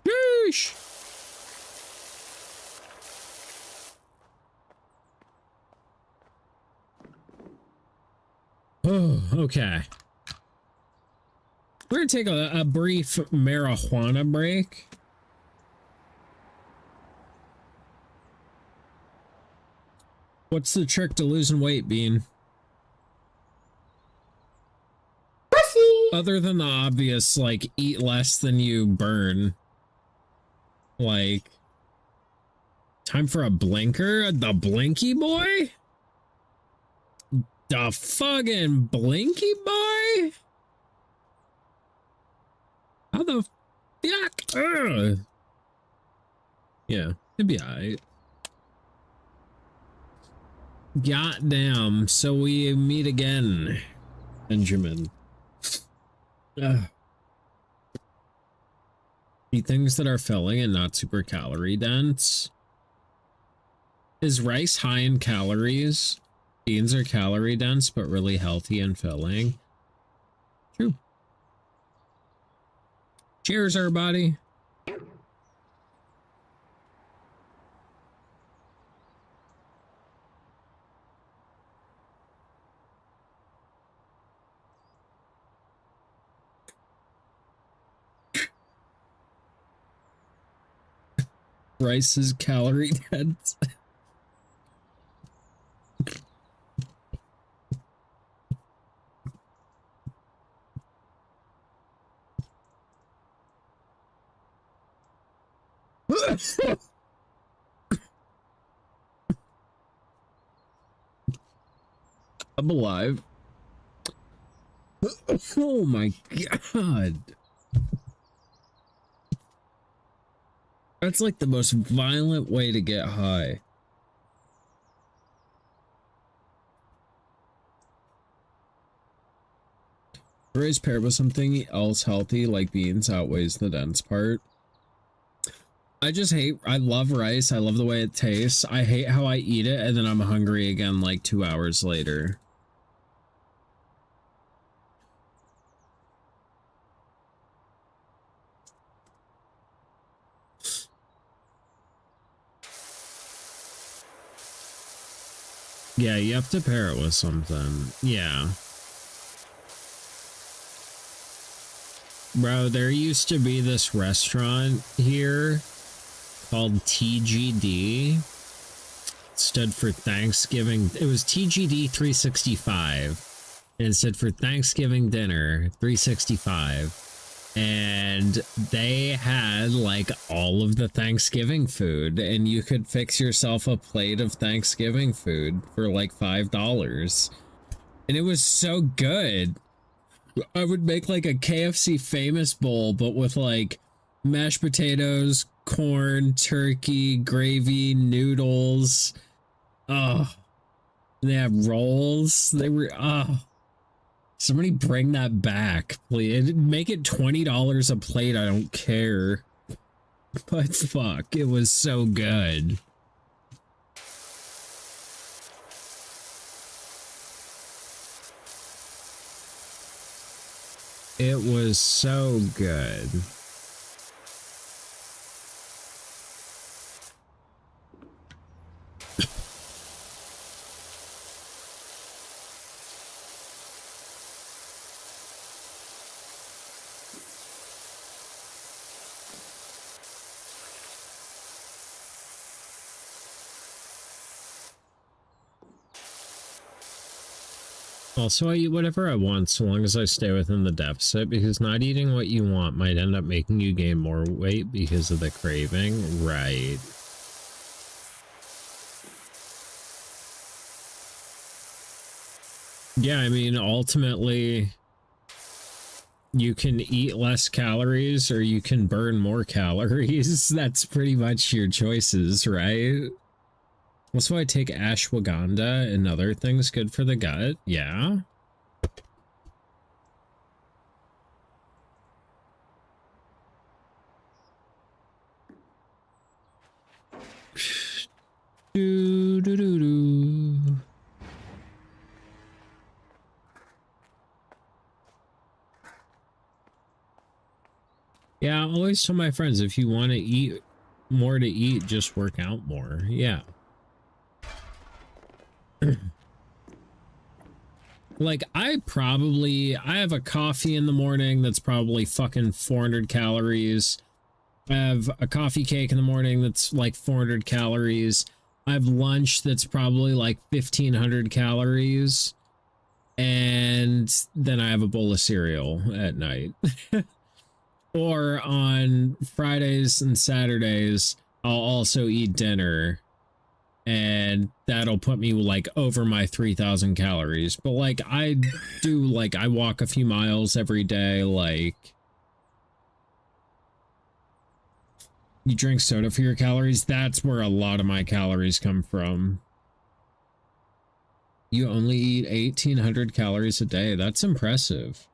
Sheesh! Oh, okay. We're gonna take a brief marijuana break. What's the trick to losing weight, Bean? Pussy! Other than the obvious, like, eat less than you burn. Like, time for a blinker? The Blinky Boy? The fucking Blinky boy? How the fuck? Ugh. Yeah, it'd be alright. Goddamn, so we meet again, Benjamin. Eat things that are filling and not super calorie dense. Is rice high in calories? Beans are calorie dense, but really healthy and filling. True. Cheers, everybody. Rice is calorie dense. I'm alive. Oh my god. That's like the most violent way to get high. Rice paired with something else healthy like beans outweighs the dense part. I love rice. I love the way it tastes. I hate how I eat it and then I'm hungry again like 2 hours later. Yeah, you have to pair it with something. Yeah. Bro, there used to be this restaurant here called TGD. It stood for Thanksgiving. It was TGD 365. And it stood for Thanksgiving Dinner 365. And they had like all of the Thanksgiving food, and you could fix yourself a plate of Thanksgiving food for like $5. And it was so good. I would make like a KFC famous bowl, but with like mashed potatoes, corn, turkey, gravy, noodles. Oh, they have rolls. They were, oh. Somebody bring that back, please. Make it $20 a plate. I don't care. But fuck, it was so good. It was so good. Also, I eat whatever I want so long as I stay within the deficit, because not eating what you want might end up making you gain more weight because of the craving. Right. Yeah, I mean, ultimately, you can eat less calories or you can burn more calories. That's pretty much your choices, right? That's why I take ashwagandha and other things good for the gut. Yeah. Do, do, do, do. Yeah, I always tell my friends, if you want to eat more to eat, just work out more. Yeah. Like, I have a coffee in the morning that's probably fucking 400 calories. I have a coffee cake in the morning that's like 400 calories. I have lunch that's probably like 1,500 calories. And then I have a bowl of cereal at night. Or on Fridays and Saturdays, I'll also eat dinner. and that'll put me like over my 3,000 calories. But like I walk a few miles every day. Like, you drink soda for your calories. That's where a lot of my calories come from. You only eat 1,800 calories a day. That's impressive.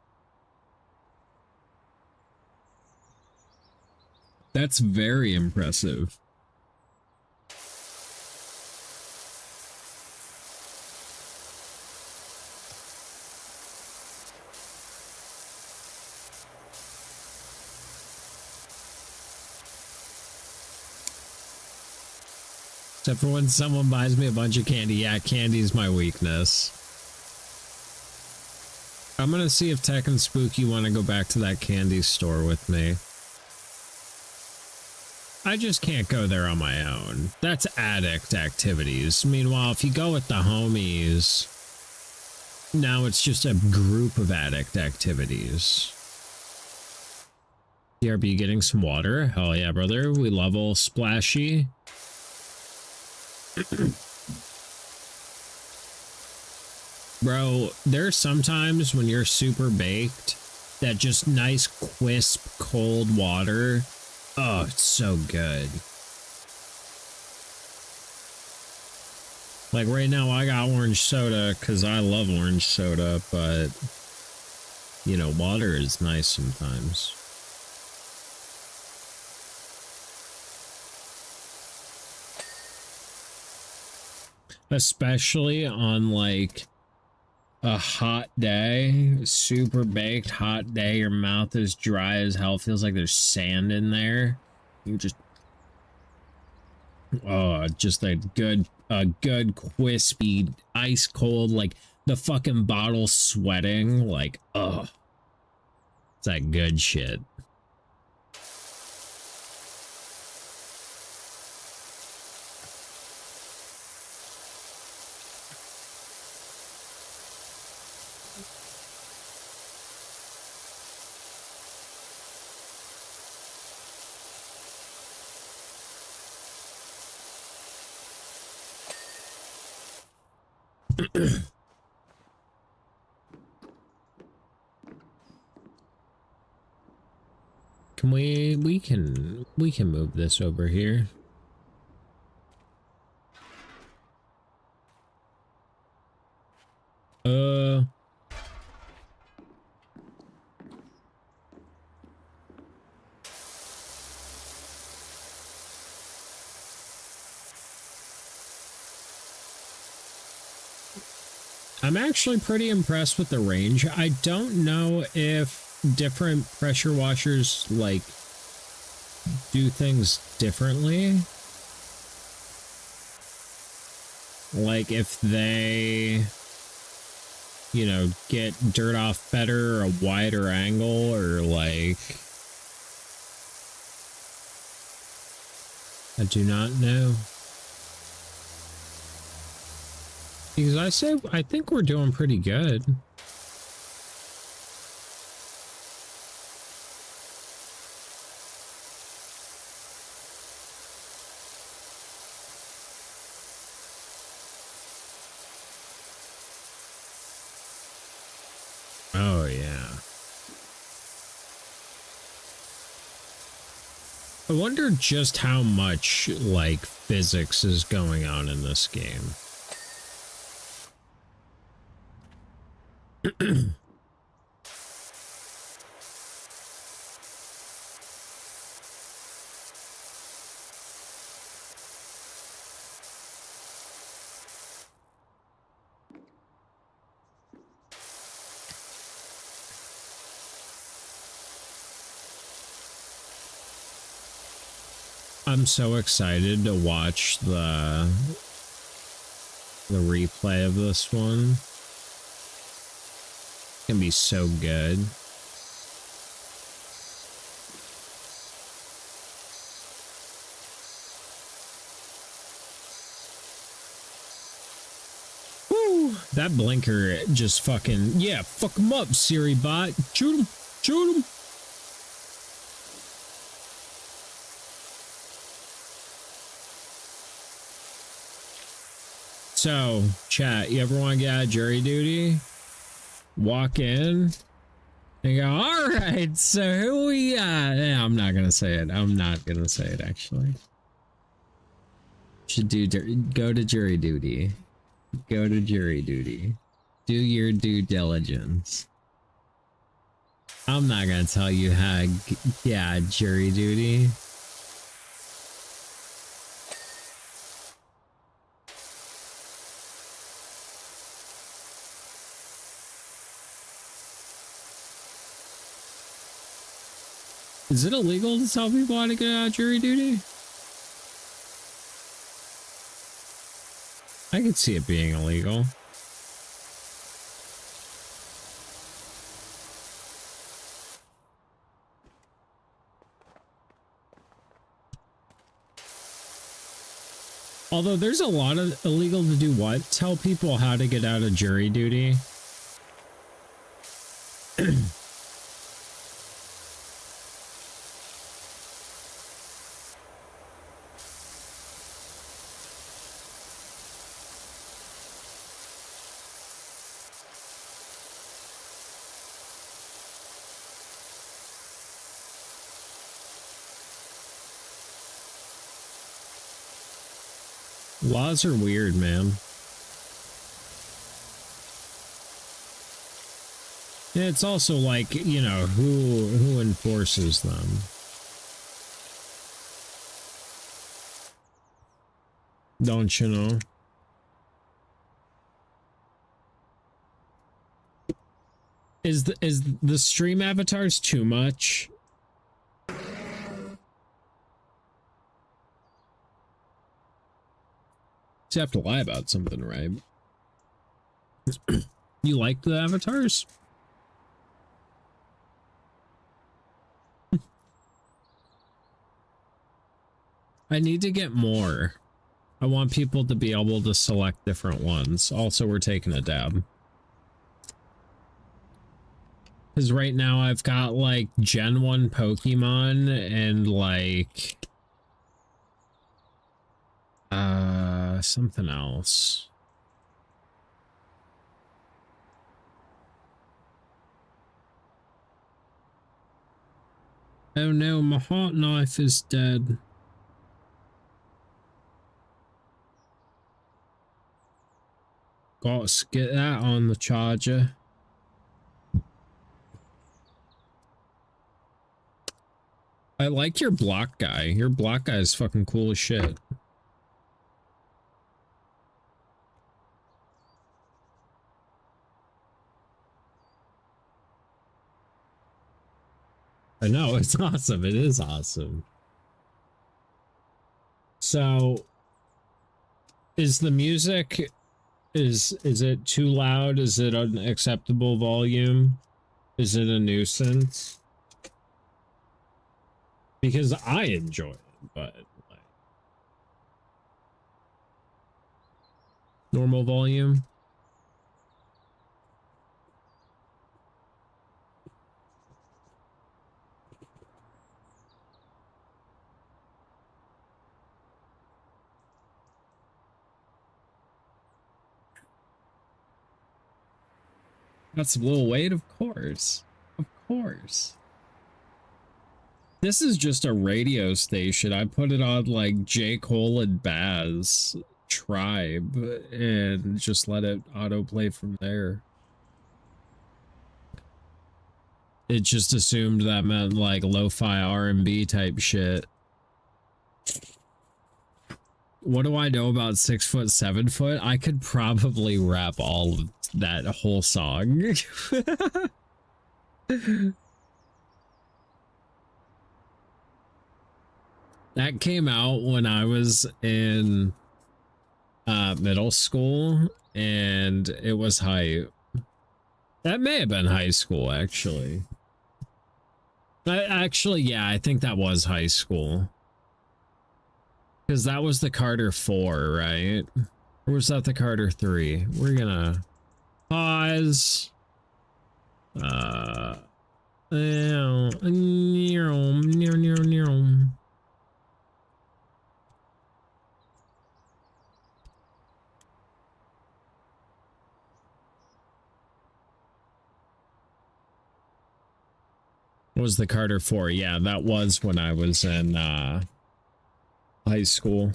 That's very impressive. Except for when someone buys me a bunch of candy. Yeah, candy's my weakness. I'm gonna see if Tech and Spooky want to go back to that candy store with me. I just can't go there on my own. That's addict activities. Meanwhile, if you go with the homies, now it's just a group of addict activities. DRB getting some water. Hell yeah, brother. We level splashy. Bro, there's sometimes when you're super baked that just nice, crisp, cold water. Oh, it's so good. Like right now, I got orange soda because I love orange soda, but you know, water is nice sometimes. Especially on like a hot day, super baked hot day, your mouth is dry as hell, feels like there's sand in there. You just, oh, just a good crispy, ice cold, like the fucking bottle sweating, like, oh, it's that good shit. Can we can move this over here. I'm actually pretty impressed with the range. I don't know if different pressure washers like do things differently. Like if they, you know, get dirt off better, a wider angle, or like, I do not know. Because I think we're doing pretty good. Oh yeah. I wonder just how much like physics is going on in this game. I'm so excited to watch the replay of this one. It's gonna be so good. Woo! That blinker just fucking, yeah, fuck him up, Siri bot. Shoot him! Shoot him! So, chat, you ever want to get out of jury duty? Walk in and go, all right, so who we got? Yeah, I'm not going to say it. I'm not going to say it, actually. Should go to jury duty. Go to jury duty. Do your due diligence. I'm not going to tell you how to get jury duty. Is it illegal to tell people how to get out of jury duty? I could see it being illegal. Although there's a lot of illegal to do what? Tell people how to get out of jury duty. Laws are weird, man. Yeah, it's also like, you know, who enforces them. Don't you know? Is the stream avatars too much? You have to lie about something, right? You like the avatars? I need to get more. I want people to be able to select different ones. Also, we're taking a dab. Because right now I've got like Gen 1 Pokemon and like something else. Oh no, my hot knife is dead. Got to get that on the charger. I like your block guy. Your block guy is fucking cool as shit. I know, it's awesome. It is awesome. So, is the music, is it too loud? Is it an acceptable volume? Is it a nuisance? Because I enjoy it, but like, normal volume. That's a little weight, of course. Of course. This is just a radio station. I put it on like J. Cole and Baz Tribe and just let it autoplay from there. It just assumed that meant like lo-fi R&B type shit. What do I know about 6 foot, 7 foot? I could probably rap all of that whole song. That came out when I was in middle school, and it was hype. That may have been high school, actually. Actually, yeah, I think that was high school. Because that was the Carter 4, right? Or was that the Carter 3? We're gonna pause. was the Carter 4? Yeah, that was when I was in high school.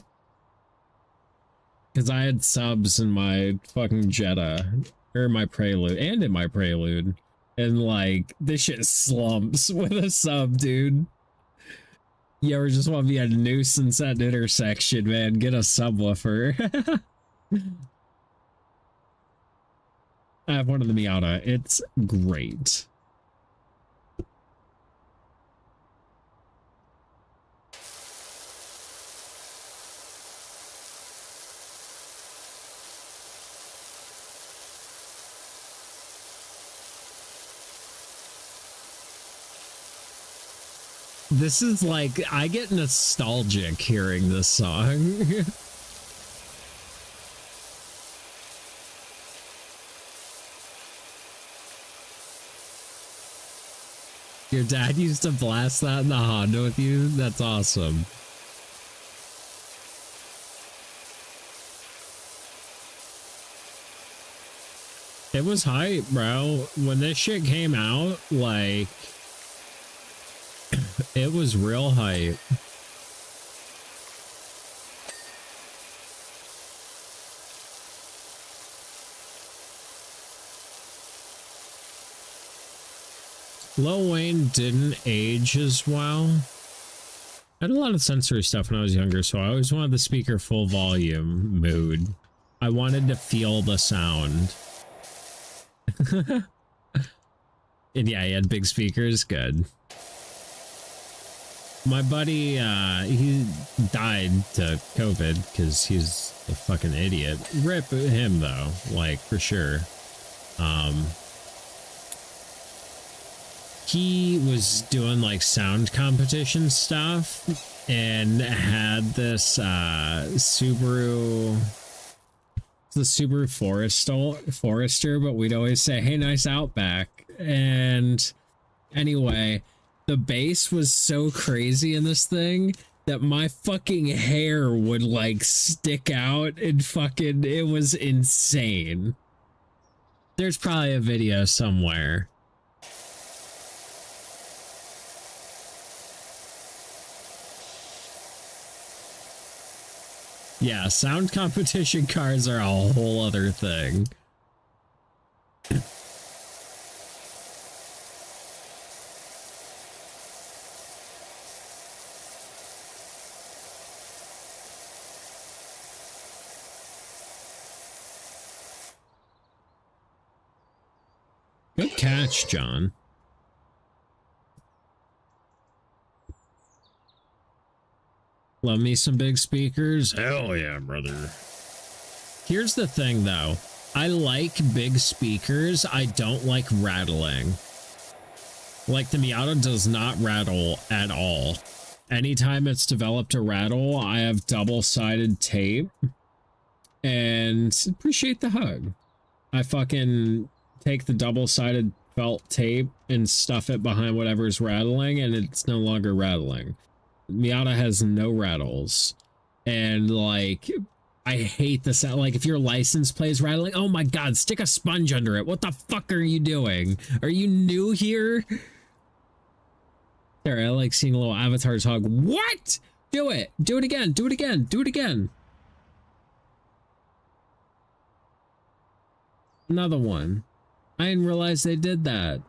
Because I had subs in my fucking Jetta, or my Prelude, and in my Prelude. And like, this shit slumps with a sub, dude. You ever just want to be a nuisance at an intersection, man? Get a subwoofer. I have one of the Miata. It's great. This is like, I get nostalgic hearing this song. Your dad used to blast that in the Honda with you? That's awesome. It was hype, bro. When this shit came out, like, it was real hype. Lil Wayne didn't age as well. I had a lot of sensory stuff when I was younger, so I always wanted the speaker full volume mood. I wanted to feel the sound. And yeah, he had big speakers. Good. My buddy, he died to COVID because he's a fucking idiot. Rip him though, like for sure. He was doing like sound competition stuff and had this Subaru, the Subaru Forester, but we'd always say, "Hey, nice Outback." And anyway, the bass was so crazy in this thing that my fucking hair would like stick out and fucking, it was insane. There's probably a video somewhere. Yeah, sound competition cars are a whole other thing. Good catch, John. Love me some big speakers. Hell yeah, brother. Here's the thing though. I like big speakers. I don't like rattling. Like the Miata does not rattle at all. Anytime it's developed a rattle, I have double-sided tape. And appreciate the hug. I fucking take the double-sided felt tape and stuff it behind whatever's rattling, and it's no longer rattling. Miata has no rattles, and like I hate the sound. Like if your license plate is rattling, oh my god, stick a sponge under it. What the fuck are you doing? Are you new here? There, I like seeing a little avatar talk. What? Do it again, do it again, do it again. Another one. I didn't realize they did that.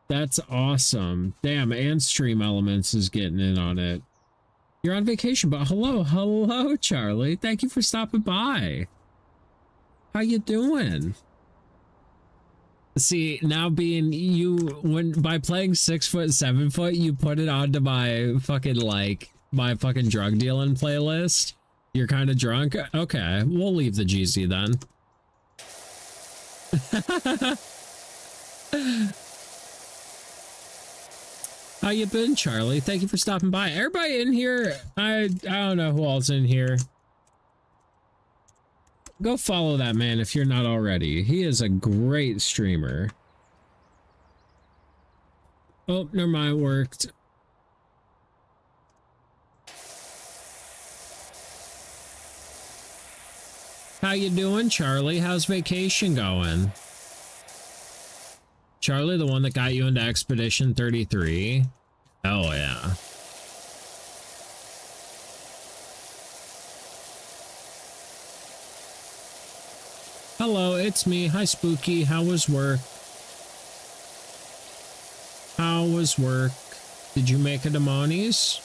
That's awesome. Damn, and Stream Elements is getting in on it. You're on vacation, but hello, Charlie. Thank you for stopping by. How you doing? See, now being you, by playing 6 foot, 7 foot, you put it onto my fucking, like, my fucking drug dealing playlist. You're kind of drunk? Okay, we'll leave the GZ then. How you been, Charlie? Thank you for stopping by. Everybody in here, I don't know who else in here. Go follow that man if you're not already. He is a great streamer. Oh, never mind, it worked. How you doing, Charlie? How's vacation going? Charlie, the one that got you into Expedition 33? Oh, yeah. Hello, it's me. Hi, Spooky. How was work? How was work? Did you make it to Moni's?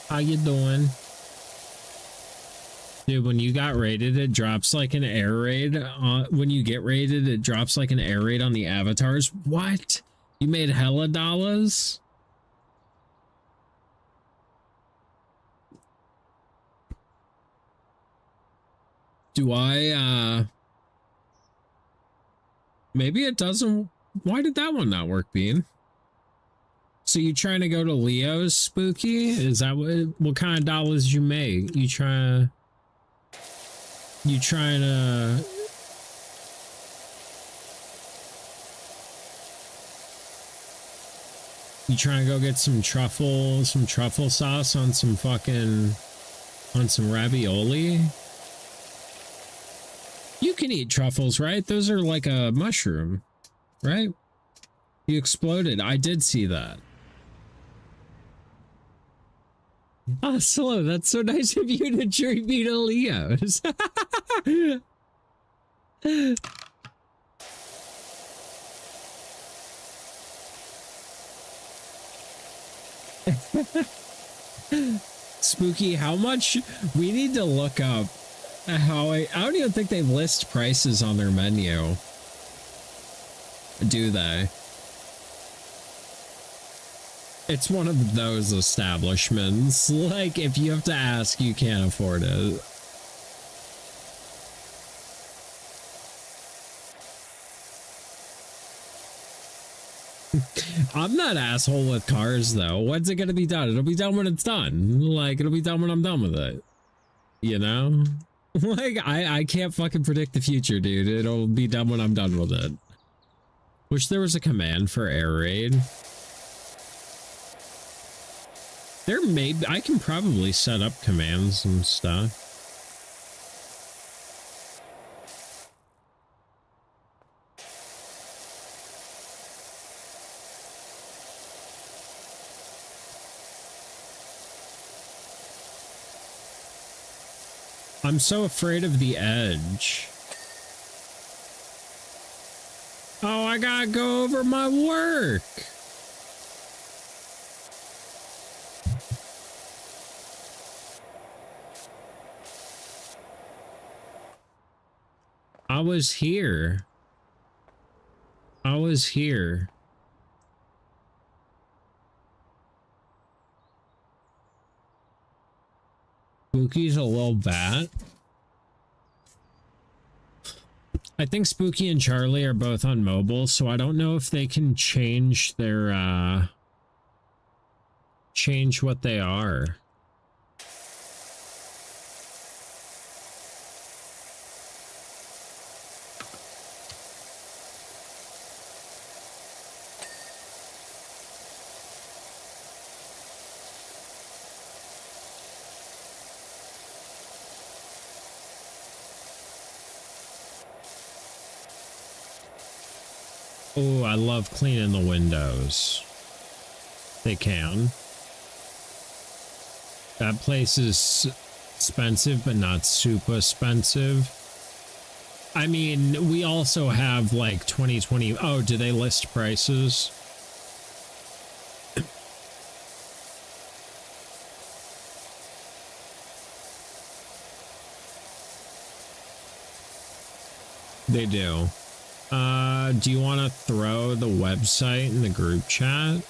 How you doing? Dude, when you got rated, it drops like an air raid. When you get rated, it drops like an air raid on the avatars. What? You made hella dollars? Do I, maybe it doesn't. Why did that one not work, Bean? So you trying to go to Leo's, Spooky? Is that what kind of dollars you make? You trying to go get some truffle sauce on some ravioli? You can eat truffles, right? Those are like a mushroom, right? You exploded. I did see that. Oh, Slow, that's so nice of you to treat me to Leo's. Spooky, how much? We need to look up how I don't even think they list prices on their menu. Do they? It's one of those establishments. Like, if you have to ask, you can't afford it. I'm not asshole with cars, though. When's it gonna be done? It'll be done when it's done. Like, it'll be done when I'm done with it. You know? Like, I can't fucking predict the future, dude. It'll be done when I'm done with it. Wish there was a command for air raid. There may be, I can probably set up commands and stuff. I'm so afraid of the edge. Oh, I gotta go over my work. I was here. I was here. Spooky's a little bat. I think Spooky and Charlie are both on mobile, so I don't know if they can change their, change what they are. Oh, I love cleaning the windows. They can. That place is expensive, but not super expensive. I mean, we also have like 2020. Oh, do they list prices? They do. Do you want to throw the website in the group chat?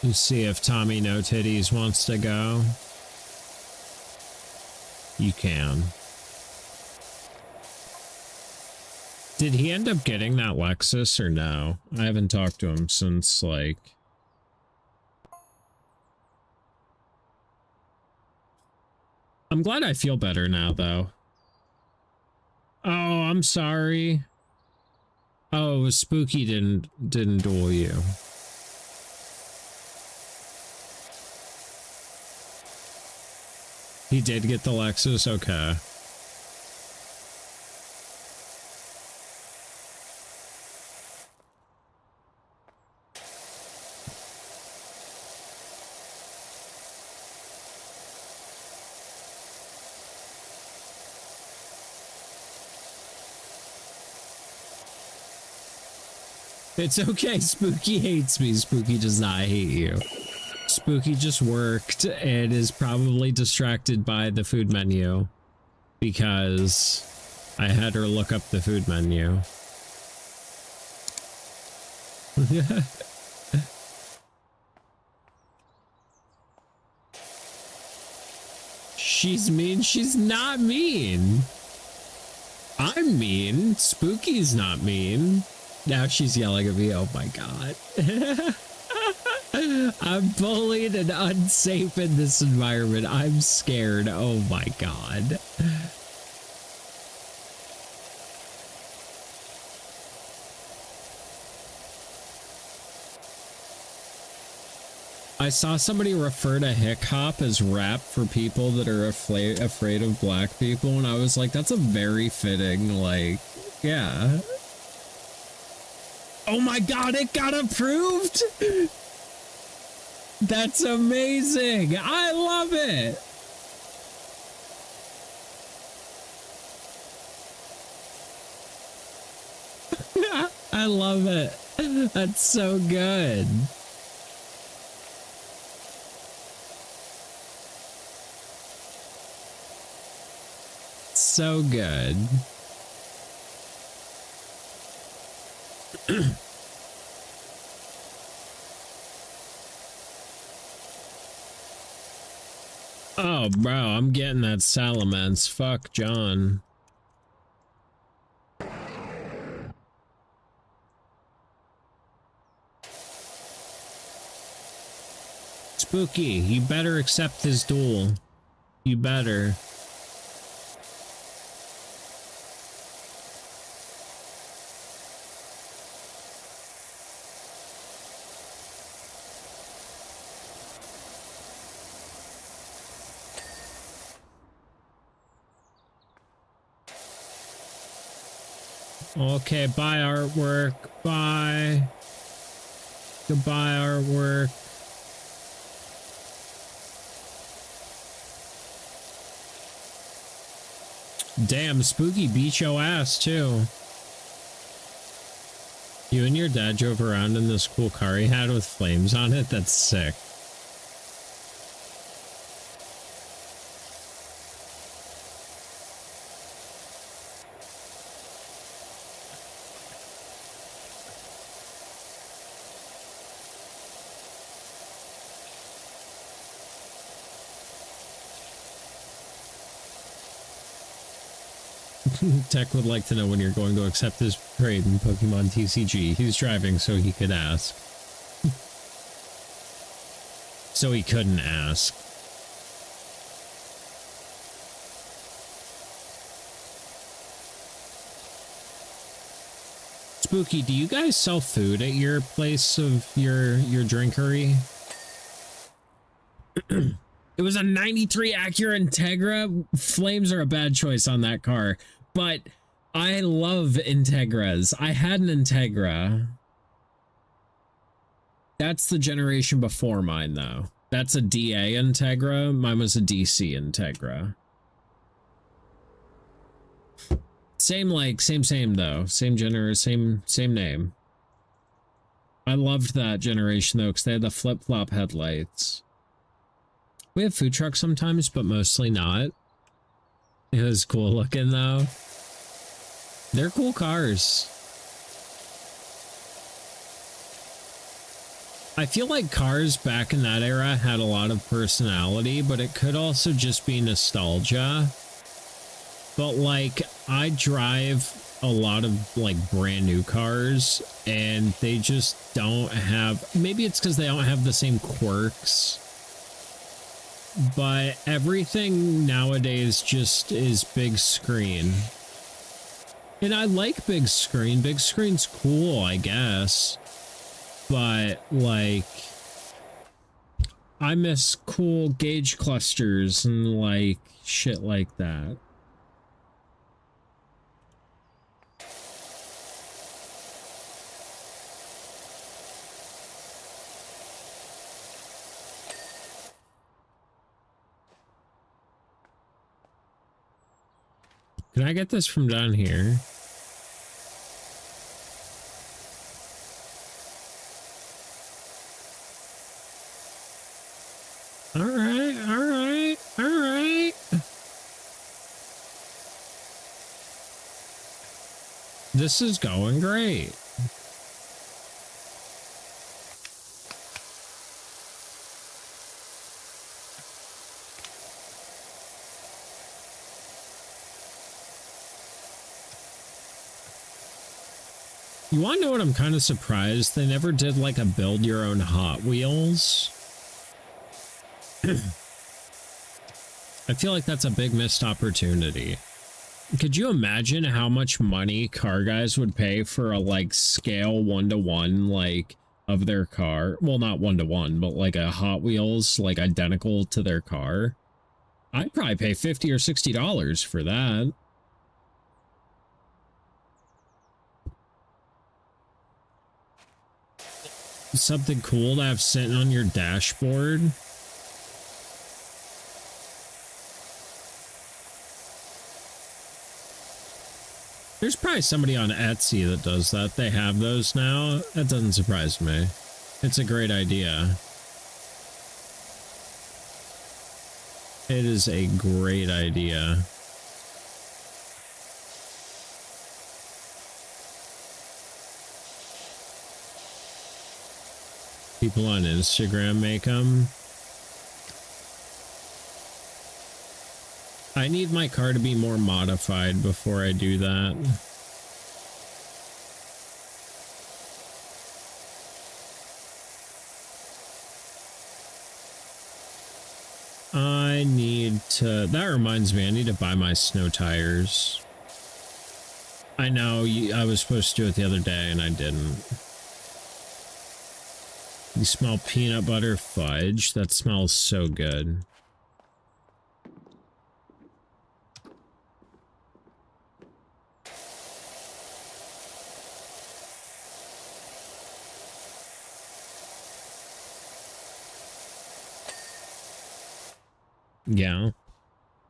Let's see if Tommy No Titties wants to go. You can. Did he end up getting that Lexus or no? I haven't talked to him since, like... I'm glad I feel better now, though. Oh, I'm sorry. Oh, Spooky didn't duel you. He did get the Lexus? Okay. It's okay. Spooky hates me. Spooky does not hate you. Spooky just worked and is probably distracted by the food menu because I had her look up the food menu. She's mean. She's not mean. I'm mean. Spooky's not mean. Now she's yelling at me. Oh my god. I'm bullied and unsafe in this environment. I'm scared. Oh my god. I saw somebody refer to hip hop as rap for people that are afraid of black people, and I was like, that's a very fitting, like, yeah. Oh my god, it got approved! That's amazing! I love it! I love it. That's so good. So good. Oh, bro, I'm getting that Salamence. Fuck John. Spooky, you better accept his duel. You better. Okay, bye artwork. Bye. Goodbye artwork. Damn, Spooky beat your ass too. You and your dad drove around in this cool car he had with flames on it? That's sick. Tech would like to know when you're going to accept his trade in Pokemon TCG. He's driving so he could ask. So he couldn't ask. Spooky, do you guys sell food at your place of your drinkery? It was a 93 Acura Integra. Flames are a bad choice on that car, but I love Integras. I had an Integra. That's the generation before mine, though. That's a DA Integra. Mine was a DC Integra. Same though. Same generation, same name. I loved that generation though, because they had the flip-flop headlights. We have food trucks sometimes, but mostly not. It was cool looking though. They're cool cars. I feel like cars back in that era had a lot of personality, but it could also just be nostalgia. But like, I drive a lot of like brand new cars and they just don't have, maybe it's because they don't have the same quirks. But everything nowadays just is big screen. And I like big screen. Big screen's cool, I guess. But, like, I miss cool gauge clusters and, like, shit like that. Can I get this from down here? All right, all right, all right. This is going great. You want to know what I'm kind of surprised? They never did like a build your own Hot Wheels. I feel like that's a big missed opportunity. Could you imagine how much money car guys would pay for a like scale 1-to-1 like of their car? Well, not 1-to-1, but like a Hot Wheels like identical to their car. I'd probably pay $50 or $60 for that. Something cool to have sitting on your dashboard. There's probably somebody on Etsy that does that. They have those now. That doesn't surprise me. It's a great idea. It is a great idea. People on Instagram make them. I need my car to be more modified before I do that. I need to... That reminds me, I need to buy my snow tires. I know, I was supposed to do it the other day and I didn't. You smell peanut butter fudge? That smells so good. Yeah.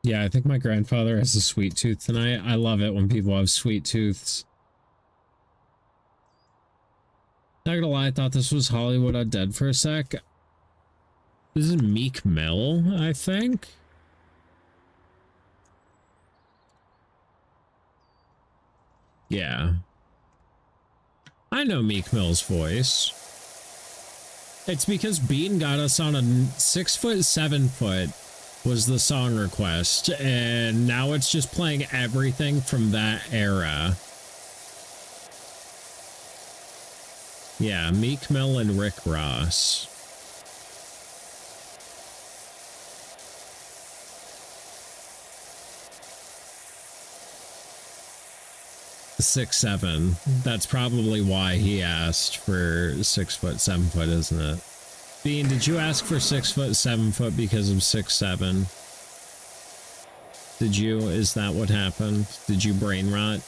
Yeah, I think my grandfather has a sweet tooth tonight. I love it when people have sweet tooths. Not gonna lie, I thought this was Hollywood Undead for a sec. This is Meek Mill, I think. Yeah. I know Meek Mill's voice. It's because Bean got us on a 6 foot, 7 foot was the song request, and now it's just playing everything from that era. Yeah, Meek Mill and Rick Ross. Six, 7. That's probably why he asked for 6 foot, 7 foot, isn't it? Bean, did you ask for 6 foot, 7 foot because of 6, 7? Did you? Is that what happened? Did you brain rot?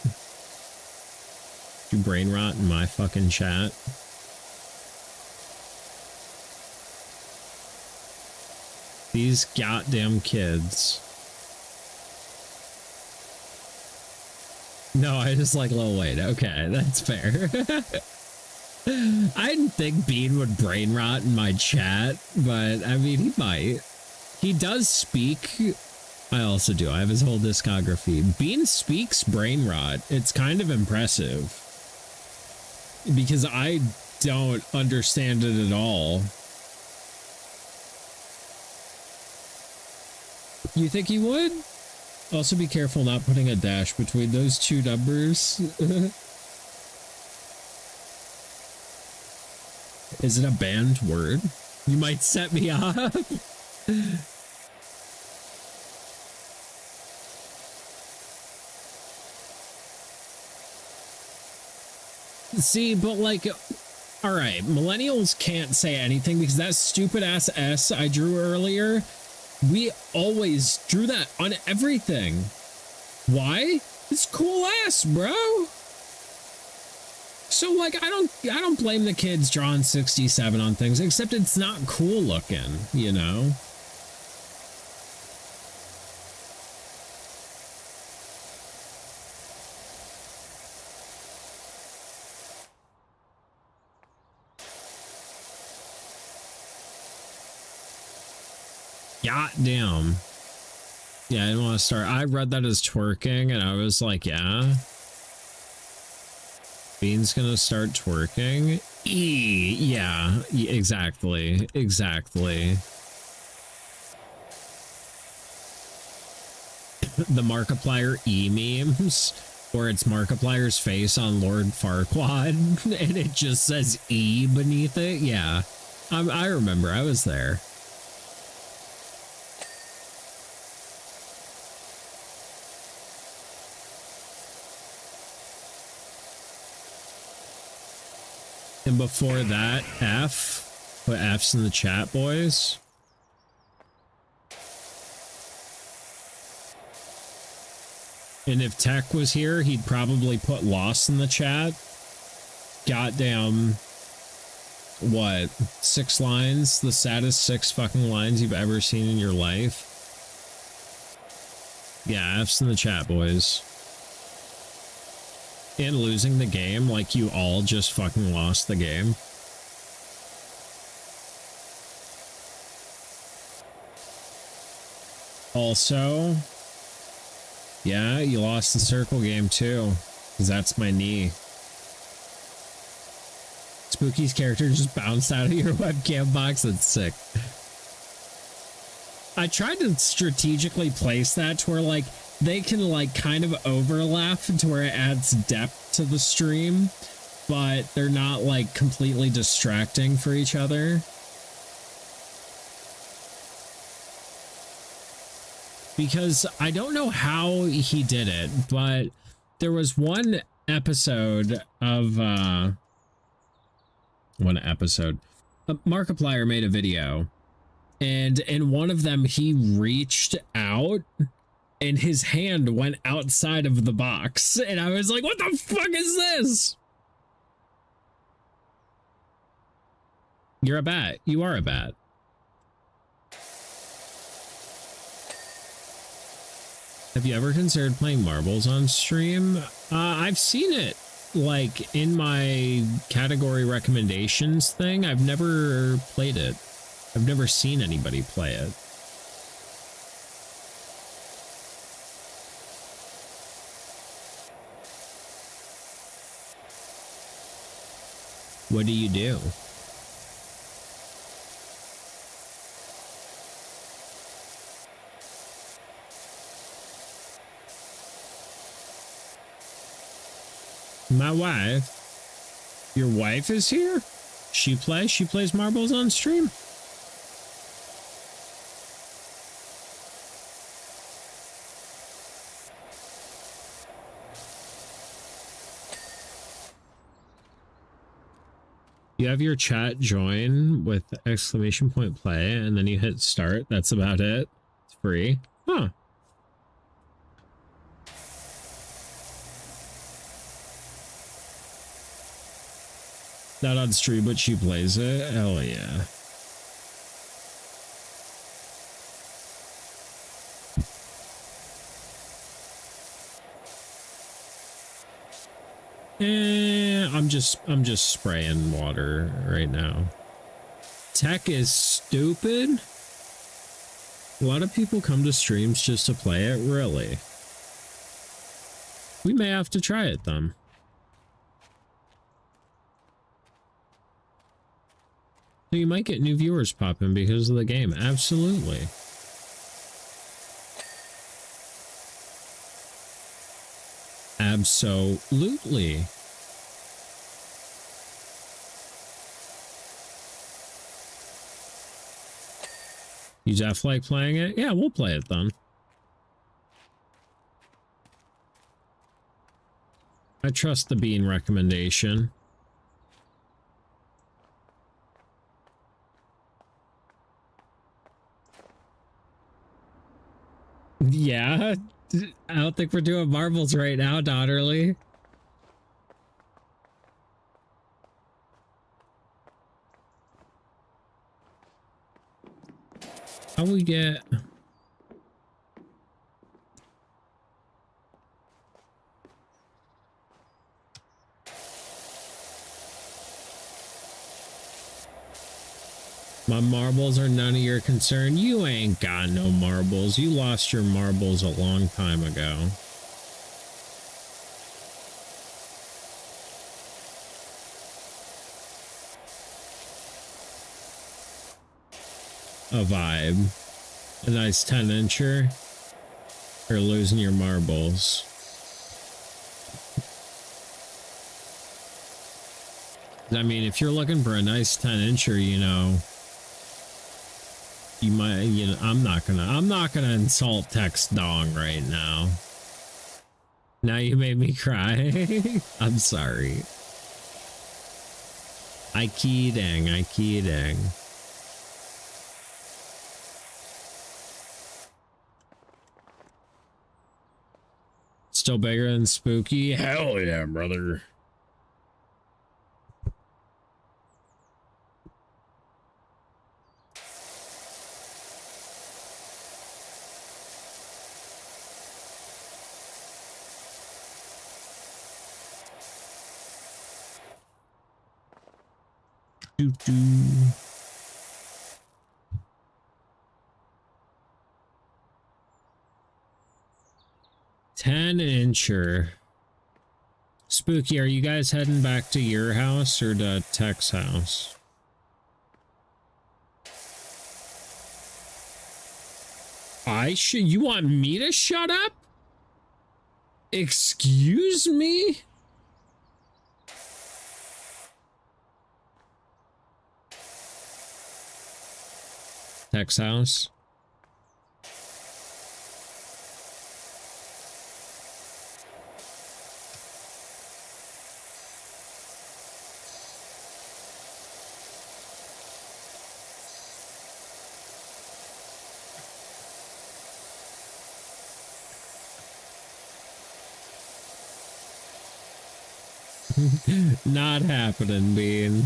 Did you brain rot in my fucking chat? These goddamn kids. No, I just like Lil Wayne. Okay, that's fair. I didn't think Bean would brain rot in my chat, but I mean, he might. He does speak. I also do. I have his whole discography. Bean speaks brain rot. It's kind of impressive. Because I don't understand it at all. You think he would? Also be careful not putting a dash between those two numbers. Is it a banned word? You might set me off. See, but like, all right, millennials can't say anything because that stupid ass S I drew earlier, we always drew that on everything. Why? It's cool ass, bro. So like, I don't blame the kids drawing 67 on things, except it's not cool looking, you know? God damn. Yeah, I didn't want to start. I read that as twerking and I was like, yeah. Bean's gonna start twerking. Yeah, exactly. Exactly. The Markiplier memes, where it's Markiplier's face on Lord Farquaad and it just says E beneath it. Yeah, I remember. I was there. And before that, F. Put F's in the chat, boys. And if Tech was here, he'd probably put Lost in the chat. Goddamn, what, 6 lines? The saddest 6 fucking lines you've ever seen in your life. Yeah, F's in the chat, boys. And losing the game, like you all just fucking lost the game. Also, yeah, you lost the circle game too, because that's my knee. Spooky's character just bounced out of your webcam box. That's sick. I tried to strategically place that to where like they can like kind of overlap to where it adds depth to the stream, but they're not like completely distracting for each other. Because I don't know how he did it, but there was one episode of Markiplier made a video, and in one of them he reached out and his hand went outside of the box, and I was like, what the fuck is this? You're a bat. You are a bat. Have you ever considered playing marbles on stream? I've seen it, like, in my category recommendations thing. I've never played it. I've never seen anybody play it. What do you do? My wife. Your wife is here? She plays marbles on stream? You have your chat join with exclamation point play, and then you hit start. That's about it. It's free. Huh. Not on stream, but she plays it. Hell yeah. I'm just spraying water right now. Tech is stupid. A lot of people come to streams just to play it, really. We may have to try it then. So you might get new viewers popping because of the game. Absolutely. Absolutely. You Jeff like playing it? Yeah, we'll play it then. I trust the bean recommendation. Yeah, I don't think we're doing marbles right now, Daughterly. How we get... My marbles are none of your concern. You ain't got no marbles. You lost your marbles a long time ago. A vibe. A nice 10-incher. Or losing your marbles. I mean, if you're looking for a nice 10-incher, you know, you might, you know, I'm not gonna insult Text Dong right now. Now you made me cry. I'm sorry. I kidding. Still bigger than Spooky? Hell yeah, brother. Doo-doo. Ten-incher. Spooky, are you guys heading back to your house or to Tech's house? You want me to shut up? Excuse me? Tech's house? Not happening, Bean.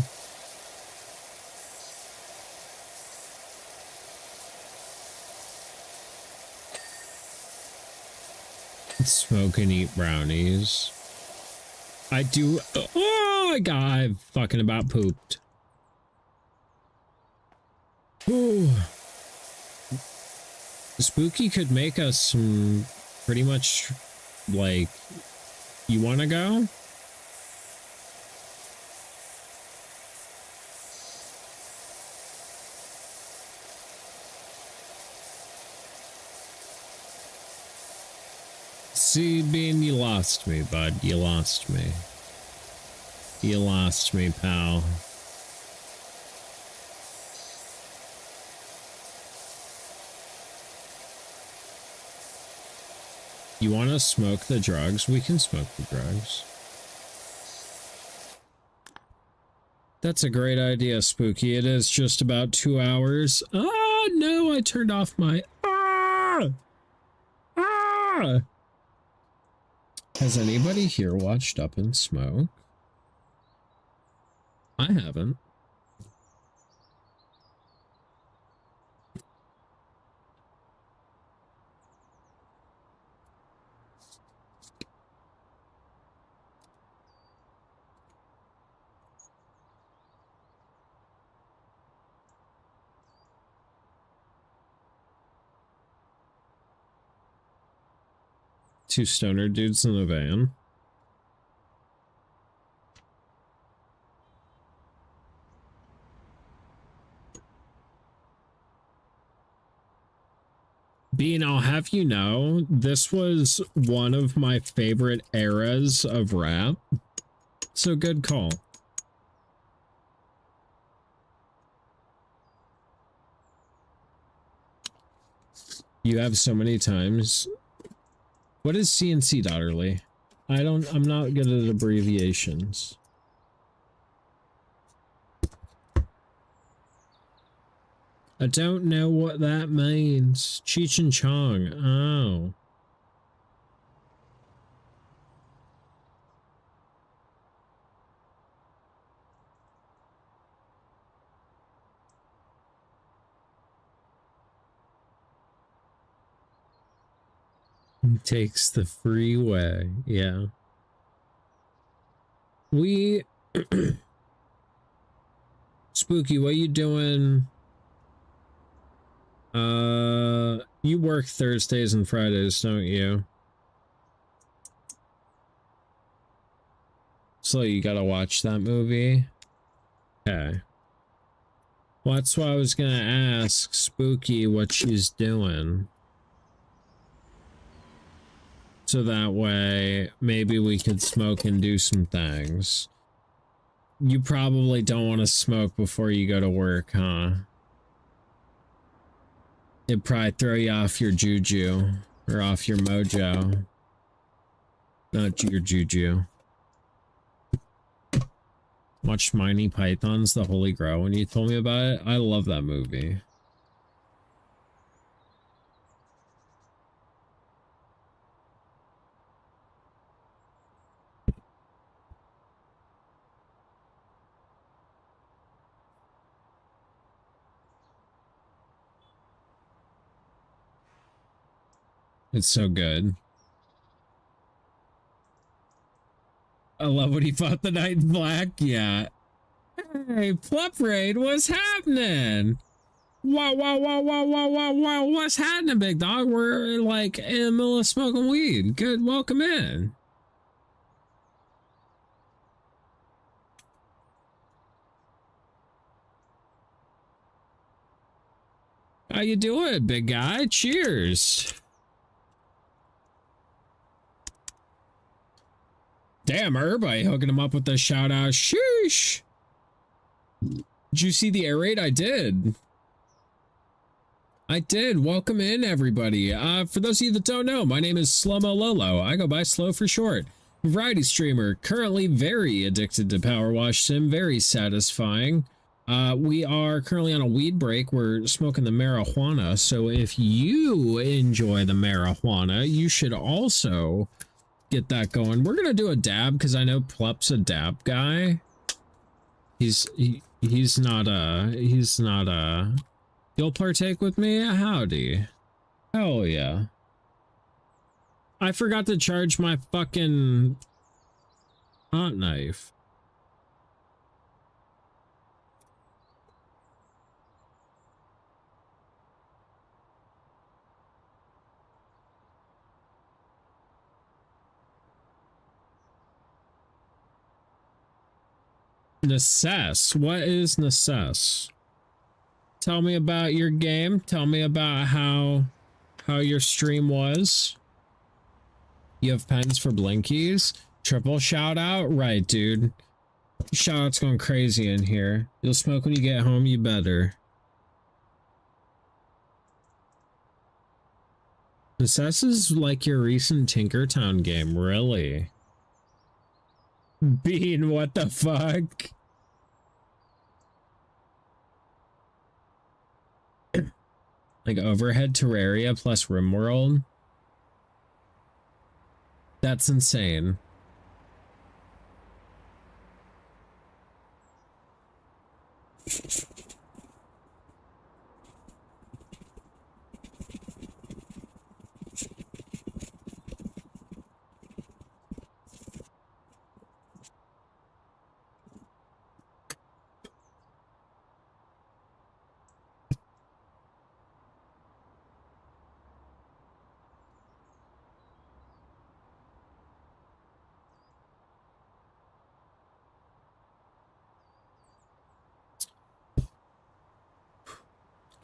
Smoke and eat brownies. I do. Oh my god, I fucking about pooped. Ooh. Spooky could make us some pretty much like. You want to go? See, Bean, you lost me, bud. You lost me. You lost me, pal. You want to smoke the drugs? We can smoke the drugs. That's a great idea, Spooky. It is just about 2 hours. Ah, no, I turned off my... Ah! Ah! Has anybody here watched Up in Smoke? I haven't. Two stoner dudes in the van. Bean, I'll have you know, this was one of my favorite eras of rap. So good call. You have so many times. What is CNC, Daughterly? I'm not good at I don't know what that means. Cheech and Chong. Oh. He takes the freeway. Yeah. We... Spooky, what you doing? You work Thursdays and Fridays, don't you? So you gotta watch that movie? Okay. Well, that's why I was gonna ask Spooky what she's doing. So that way, maybe we could smoke and do some things. You probably don't want to smoke before you go to work, huh? It'd probably throw you off your juju. Or off your mojo. Not your juju. Watched Miney Python's The Holy Grail when you told me about it. I love that movie. It's so good. I love when he fought the Knight in Black. Yeah. Hey, Plup Raid, what's happening? Wow, wow, wow, wow, wow, wow, wow. What's happening, big dog? We're like in the middle of smoking weed. Good, welcome in. How you doing, big guy? Cheers. Damn, everybody hooking him up with the shout out. Sheesh. Did you see the air raid? I did. I did. Welcome in, everybody. For those of you that don't know, my name is SlomoLowLow. I go by Slow for short. Variety streamer, currently very addicted to Powerwash Sim, very satisfying. We are currently on a weed break. We're smoking the marijuana. So if you enjoy the marijuana, you should also get that going. We're gonna do a dab because I know Plup's a dab guy. He's not You'll partake with me? Howdy. Hell yeah. I forgot to charge my fucking hot knife. Necess. What is Necess? Tell me about your game. Tell me about how your stream was. You have pens for blinkies? Triple shout out? Right, dude. Shout out's going crazy in here. You'll smoke when you get home, you better. Necess is like your recent Tinkertown game, really? Bean, what the fuck? Like overhead Terraria plus RimWorld? That's insane.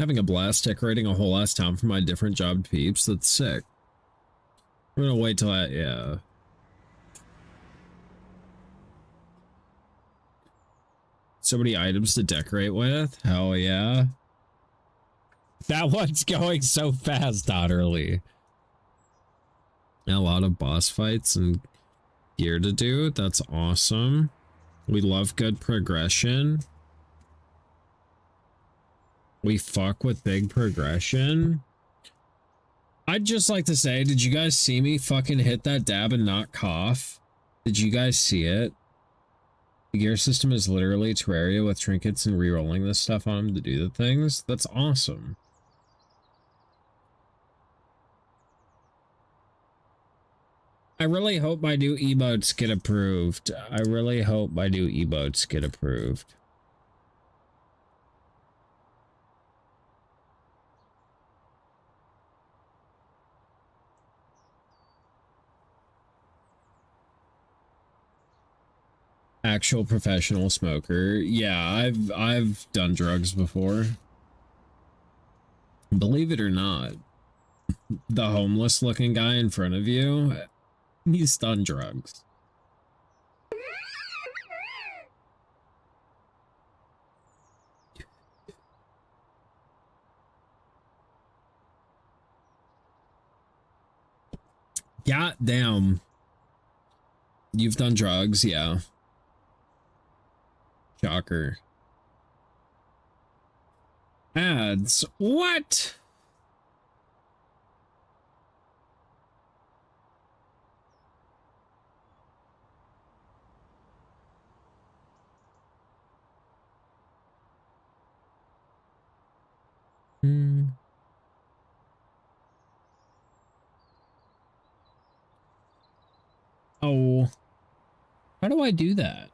Having a blast decorating a whole ass town for my different job peeps. That's sick. I'm gonna wait till I, yeah. So many items to decorate with? Hell yeah. That one's going so fast, Otterly. A lot of boss fights and gear to do. That's awesome. We love good progression. We fuck with big progression. I'd just like to say, did you guys see me fucking hit that dab and not cough? Did you guys see it? The gear system is literally Terraria with trinkets and re-rolling this stuff on them to do the things. That's awesome. I really hope my new emotes get approved. I really hope my new emotes get approved. Actual professional smoker. Yeah, I've done drugs before. Believe it or not, the homeless looking guy in front of you, he's done drugs. God damn. You've done drugs, yeah. Shocker. Ads. What? Oh. How do I do that?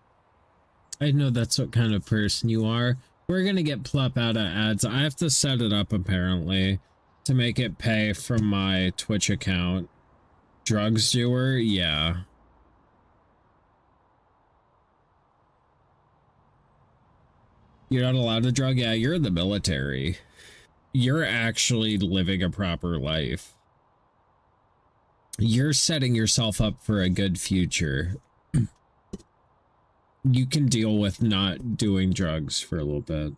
I know that's what kind of person you are. We're gonna get plop out of ads. I have to set it up apparently to make it pay from my Twitch account. Drugs doer? Yeah. You're not allowed to drug? Yeah, you're in the military. You're actually living a proper life. You're setting yourself up for a good future. You can deal with not doing drugs for a little bit.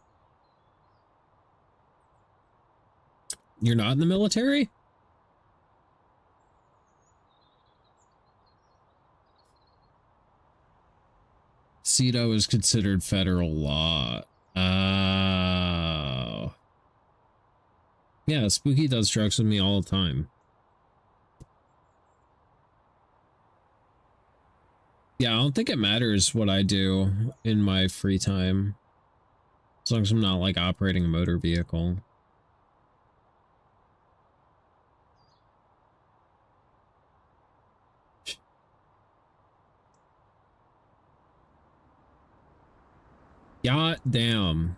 You're not in the military? CEDAW is considered federal law. Oh. Yeah, Spooky does drugs with me all the time. Yeah, I don't think it matters what I do in my free time. As long as I'm not like operating a motor vehicle. God damn.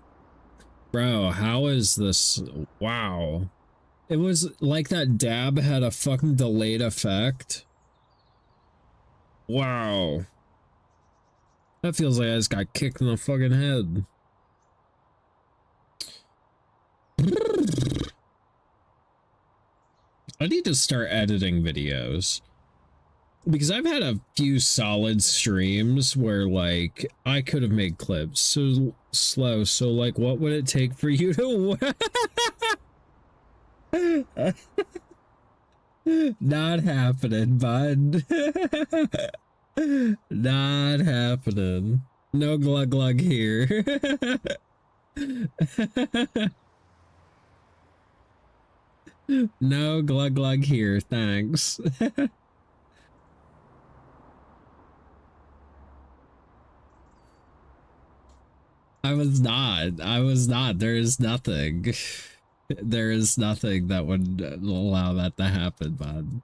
Bro, how is this? Wow. It was like that dab had a fucking delayed effect. Wow. That feels like I just got kicked in the fucking head. I need to start editing videos. Because I've had a few solid streams where, like, I could have made clips so slow. So, like, what would it take for you to... Not happening, bud. Not happening. No glug glug here. No glug glug here, thanks. I was not. There is nothing. There is nothing that would allow that to happen, bud.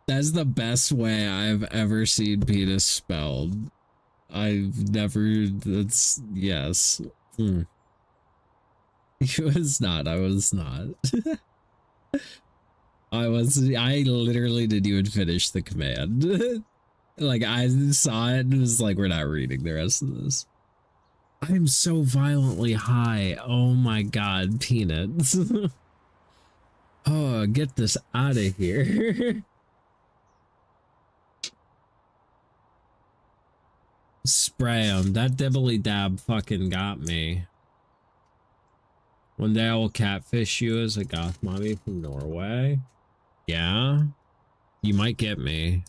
That's the best way I've ever seen penis spelled. I've never, that's, yes. It was not, I was not. I literally didn't even finish the command. Like, I saw it and was like, we're not reading the rest of this. I'm so violently high. Oh my god, peanuts. Oh, get this out of here. Spray him. That dibbly dab fucking got me. One day I will catfish you as a goth mommy from Norway. Yeah? You might get me.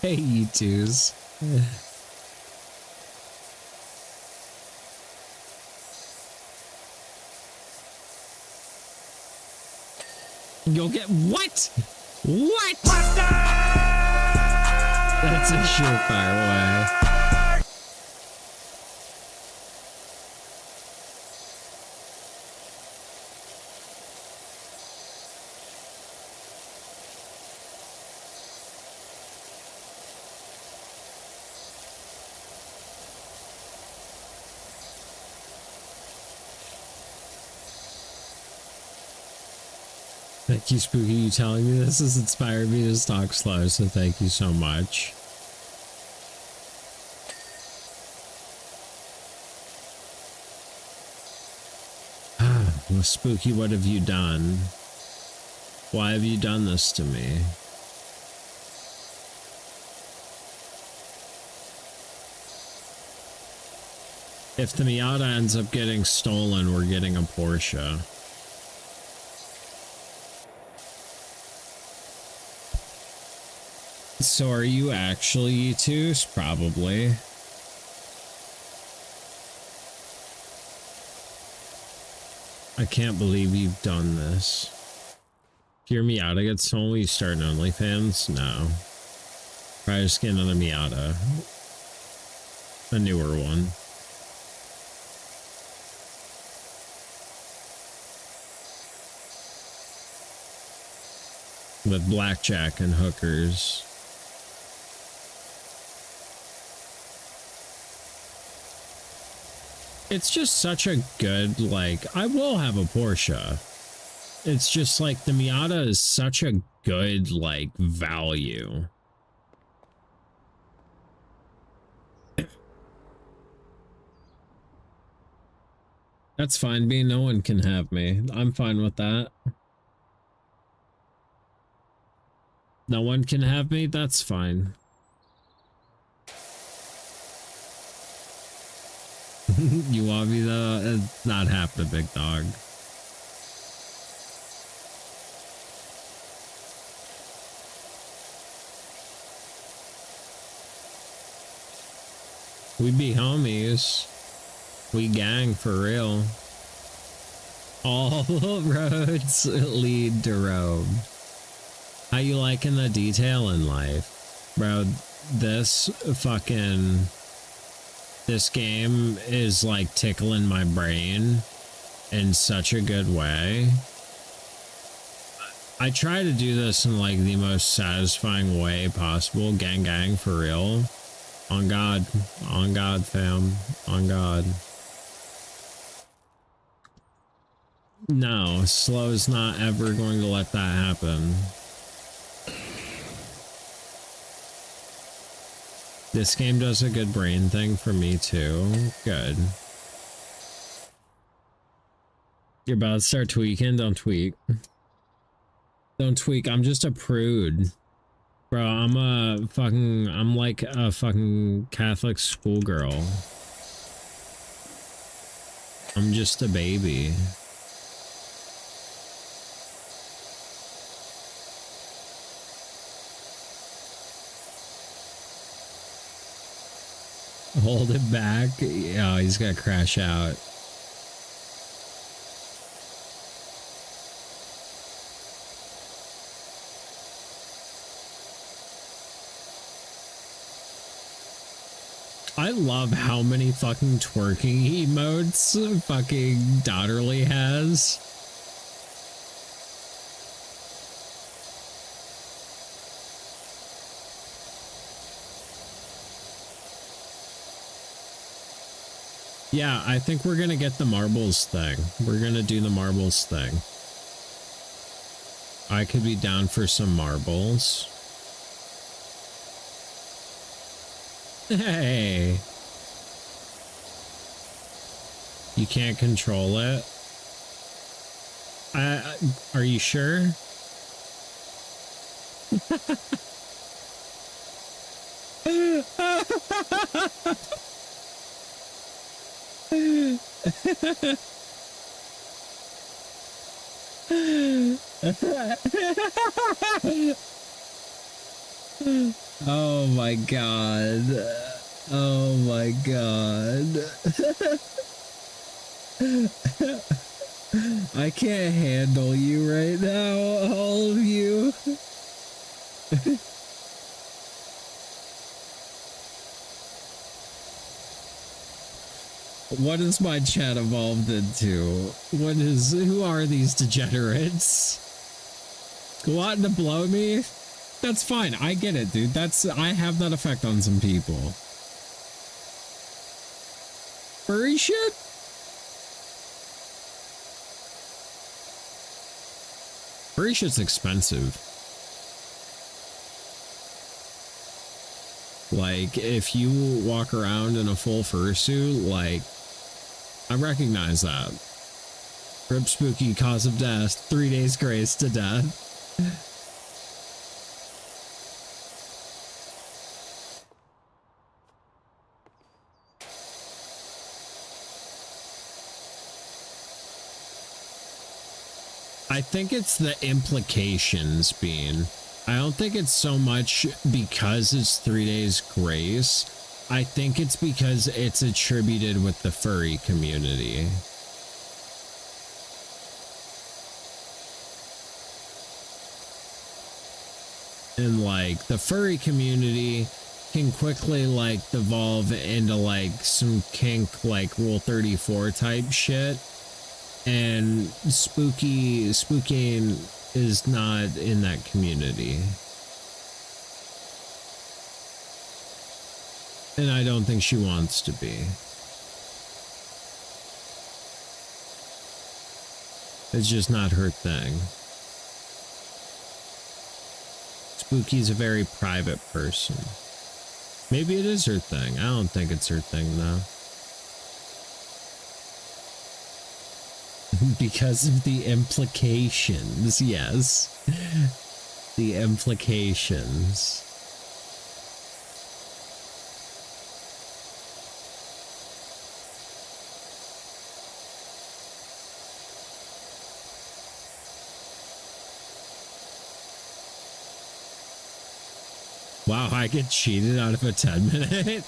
Hey, you twos. You'll get what? What? That's a surefire way. Thank you, Spooky. You telling me this has inspired me to talk slow, so thank you so much. Well, Spooky, what have you done? Why have you done this to me? If the Miata ends up getting stolen, we're getting a Porsche. So are you actually E2s? Probably. I can't believe you've done this. If your Miata gets stolen, will you start an OnlyFans? No. Probably just get another Miata. A newer one. With blackjack and hookers. It's just such a good, like, I will have a Porsche. It's just like the Miata is such a good, like, value. That's fine, B. No one can have me. I'm fine with that. No one can have me? That's fine. You want me though? It's not happening, big dog. We be homies. We gang for real. All roads lead to Rome. How you liking the detail in life? Bro, this game is like tickling my brain in such a good way. I try to do this in like the most satisfying way possible. Gang gang for real. On God, fam, on God. No, Slow's not ever going to let that happen. This game does a good brain thing for me too. Good. You're about to start tweaking? Don't tweak. Don't tweak. I'm just a prude. Bro, I'm like a fucking Catholic schoolgirl. I'm just a baby. Hold it back. Oh, he's gonna crash out. I love how many fucking twerking emotes fucking Daughterly has. Yeah, I think we're gonna get the marbles thing. We're gonna do the marbles thing. I could be down for some marbles. Hey. You can't control it? Are you sure? Oh my god. Oh my god. I can't handle you right now, all of you. What is my chat evolved into? Who are these degenerates? Wanting to blow me? That's fine. I get it, dude. I have that effect on some people. Furry shit? Furry shit's expensive. Like, if you walk around in a full fursuit, like, I recognize that. Rip spooky, cause of death, 3 days grace to death. I think it's the implications, Bean. I don't think it's so much because it's 3 days grace. I think it's because it's attributed with the furry community. And like the furry community can quickly like devolve into like some kink like Rule 34 type shit. And spooking is not in that community. And I don't think she wants to be. It's just not her thing. Spooky's a very private person. Maybe it is her thing. I don't think it's her thing though. Because of the implications, yes. The implications. Wow, I get cheated out of a 10-minute?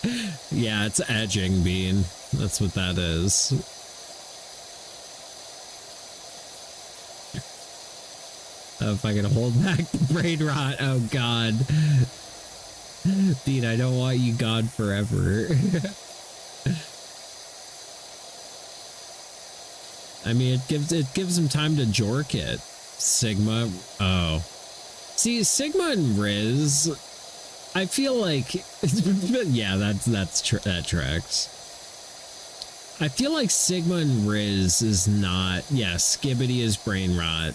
Yeah, it's edging, Bean. That's what that is. If I can hold back the brain rot, oh god. Bean, I don't want you gone forever. I mean, it gives him time to jork it. Sigma, oh. See, Sigma and Riz, I feel like, yeah, that tracks. I feel like Sigma and Riz is not, yeah, Skibbity is brain rot.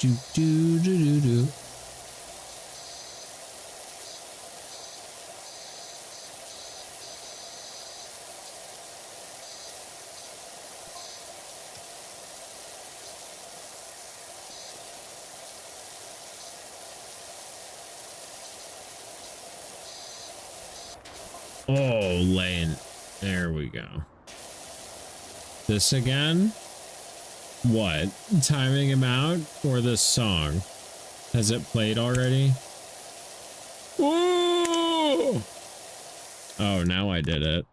Do, do, do, do, do. Oh, Lane. There we go. This again? What? Timing him out or this song? Has it played already? Whoa! Oh, now I did it.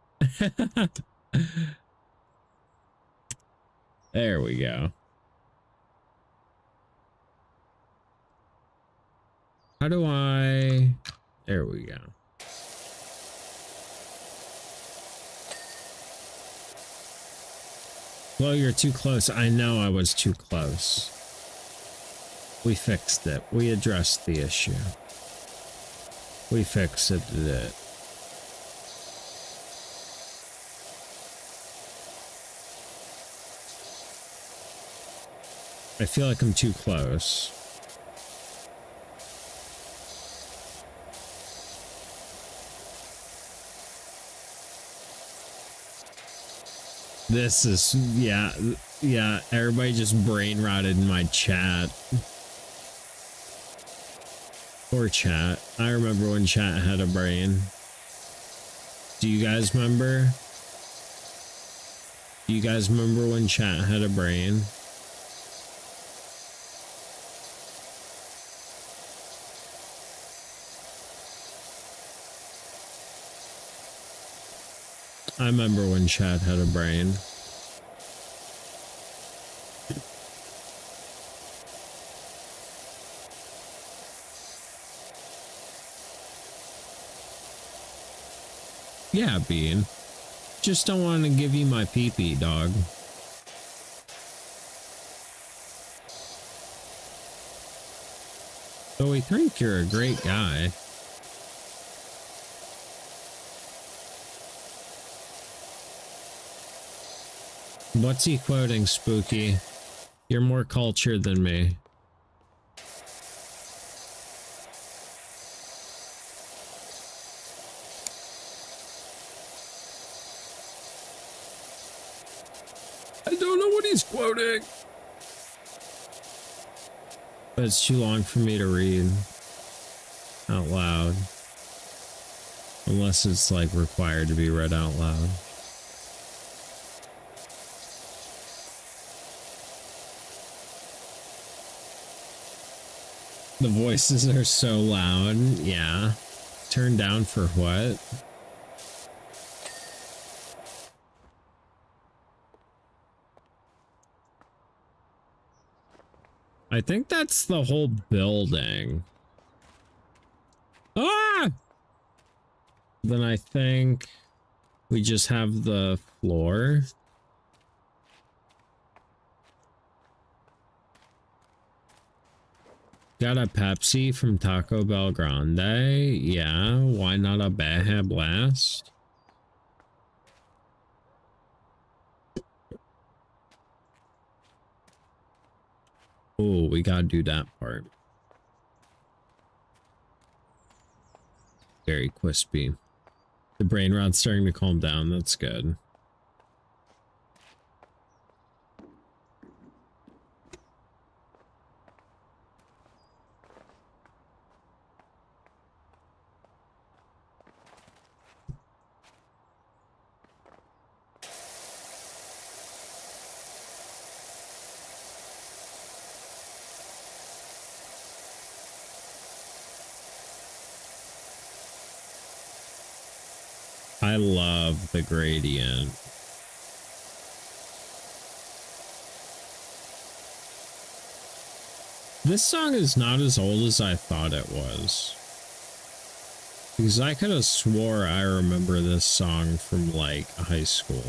There we go. How do I... There we go. Well, you're too close. I know I was too close. We fixed it. We addressed the issue. We fixed it. I feel like I'm too close. This is, yeah, everybody just brain rotted in my chat. Poor chat. I remember when chat had a brain. Do you guys remember? Do you guys remember when chat had a brain? I remember when chat had a brain. Yeah, Bean. Just don't want to give you my pee-pee, dog. So we think you're a great guy. What's he quoting, Spooky? You're more cultured than me. I don't know what he's quoting. But it's too long for me to read out loud. Unless it's like required to be read out loud. The voices are so loud. Yeah. Turned down for what? I think that's the whole building. Ah! Then I think we just have the floor. Got a Pepsi from Taco Bell Grande. Yeah, why not a Baja Blast? Oh, we gotta do that part. Very crispy. The brain rot's starting to calm down. That's good. I love the gradient. This song is not as old as I thought it was. Because I could have swore I remember this song from like high school.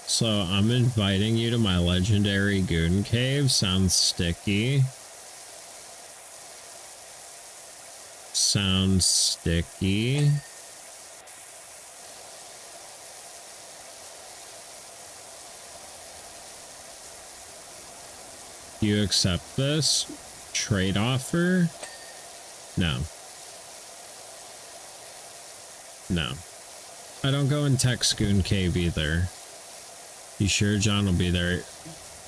So I'm inviting you to my legendary goon cave. Sounds sticky. Sounds sticky. Do you accept this trade offer? No. No. I don't go in Tex Goon Cave either. You sure John will be there?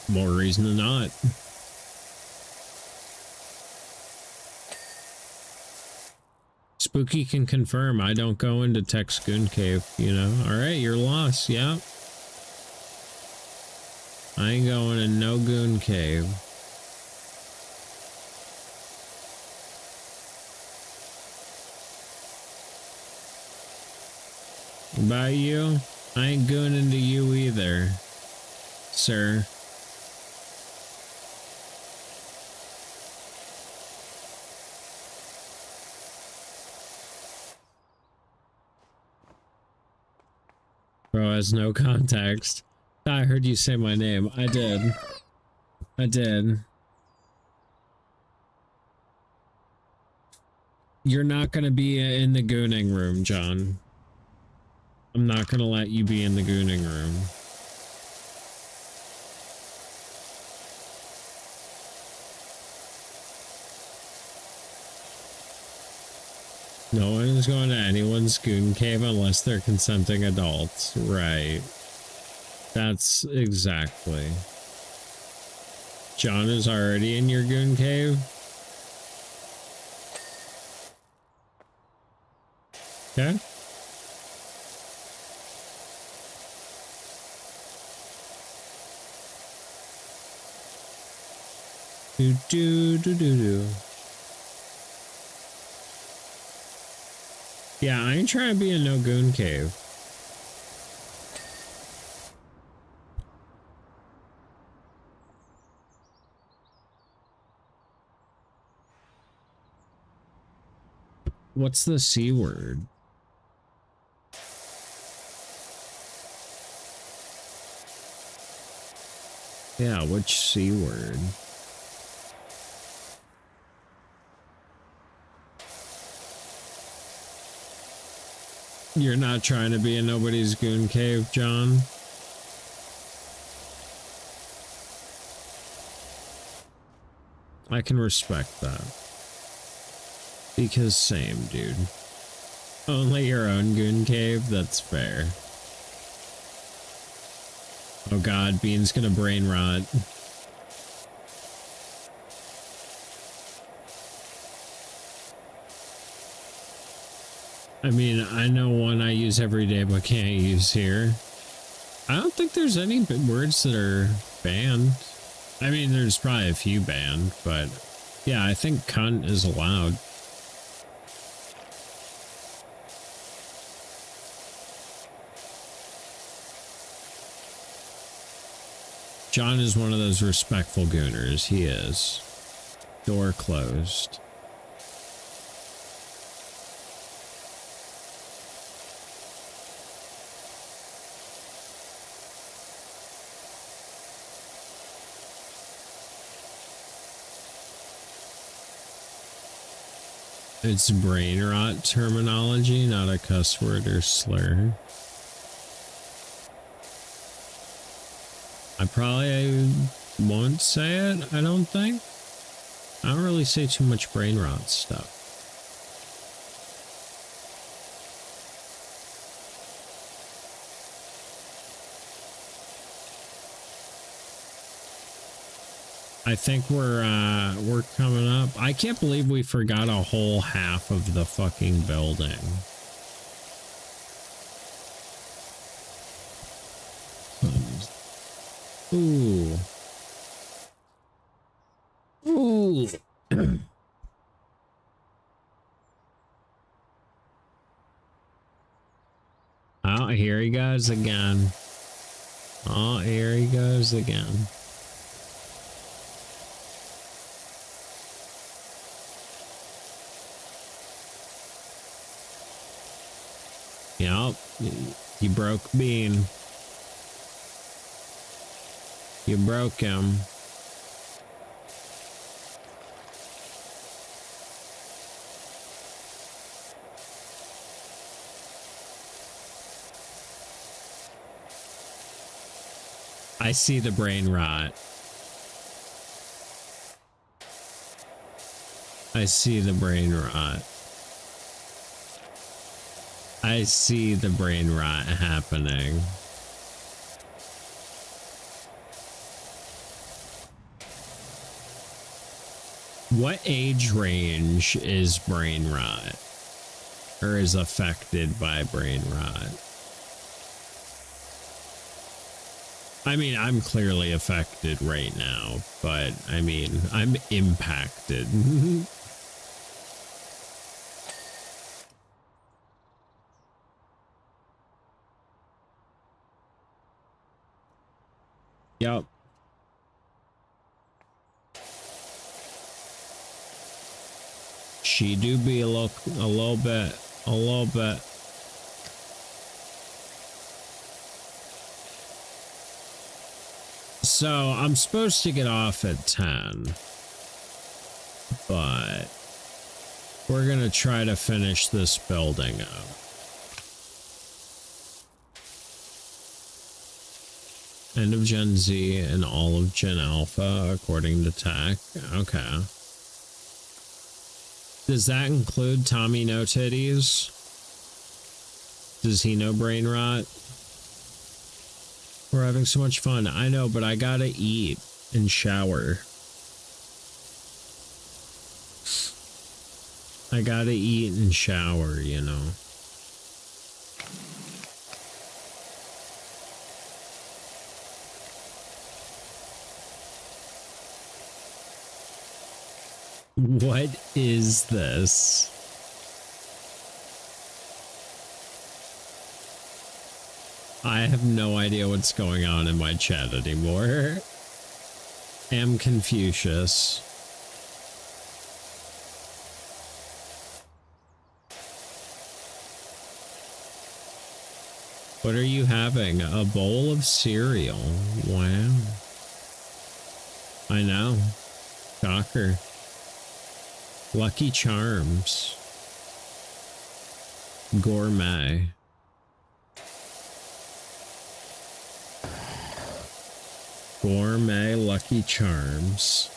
More reason than not. Spooky can confirm I don't go into Tex Goon Cave, you know? Alright, you're lost, yeah. I ain't going in no Goon Cave. About you? I ain't going into you either, sir. Bro has no context. I heard you say my name. I did. I did. You're not gonna be in the gooning room, John. I'm not gonna let you be in the gooning room. No one is going to anyone's goon cave unless they're consenting adults. Right. That's exactly. John is already in your goon cave. Okay. Do do do do do. Yeah, I ain't trying to be in no goon cave. What's the C word? Yeah, which C word? You're not trying to be in nobody's goon cave, John? I can respect that. Because same, dude. Only your own goon cave? That's fair. Oh god, Bean's gonna brain rot. I mean, I know one I use every day but can't use here. I don't think there's any words that are banned. I mean, there's probably a few banned, but yeah, I think cunt is allowed. John is one of those respectful gooners. He is. Door closed. It's brain rot terminology, not a cuss word or slur. I probably won't say it, I don't think. I don't really say too much brain rot stuff. I think we're coming up. I can't believe we forgot a whole half of the fucking building. Ooh. Ooh. Oh, here he goes again. Oh, here he goes again. Yep, you broke Bean. You broke him. I see the brain rot. I see the brain rot. I see the brain rot happening. What age range is brain rot? Or is affected by brain rot? I mean, I'm clearly affected right now, but I mean, I'm impacted. Yep. She do be a little bit. So I'm supposed to get off at 10, but we're gonna try to finish this building up. End of Gen Z and all of Gen Alpha, according to tech. Okay. Does that include Tommy No Titties? Does he know brain rot? We're having so much fun. I know, but I gotta eat and shower. I gotta eat and shower, you know. What is this? I have no idea what's going on in my chat anymore. Am Confucius. What are you having? A bowl of cereal. Wow. I know. Shocker. Lucky Charms. Gourmet. Gourmet Lucky Charms.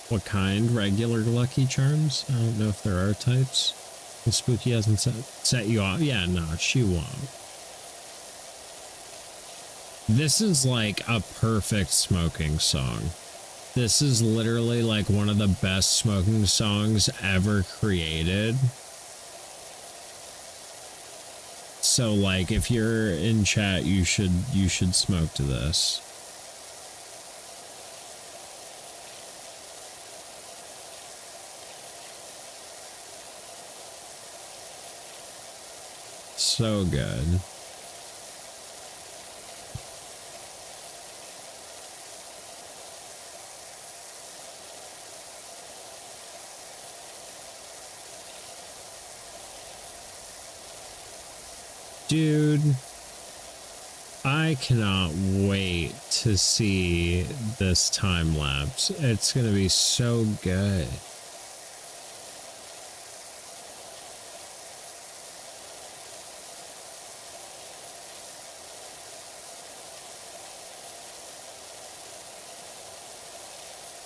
What kind? Regular Lucky Charms? I don't know if there are types. Well, Spooky hasn't set you off. Yeah, no, she won't. This is like a perfect smoking song. This is literally like one of the best smoking songs ever created. So like if you're in chat, you should smoke to this. So good. Dude, I cannot wait to see this time lapse. It's gonna be so good.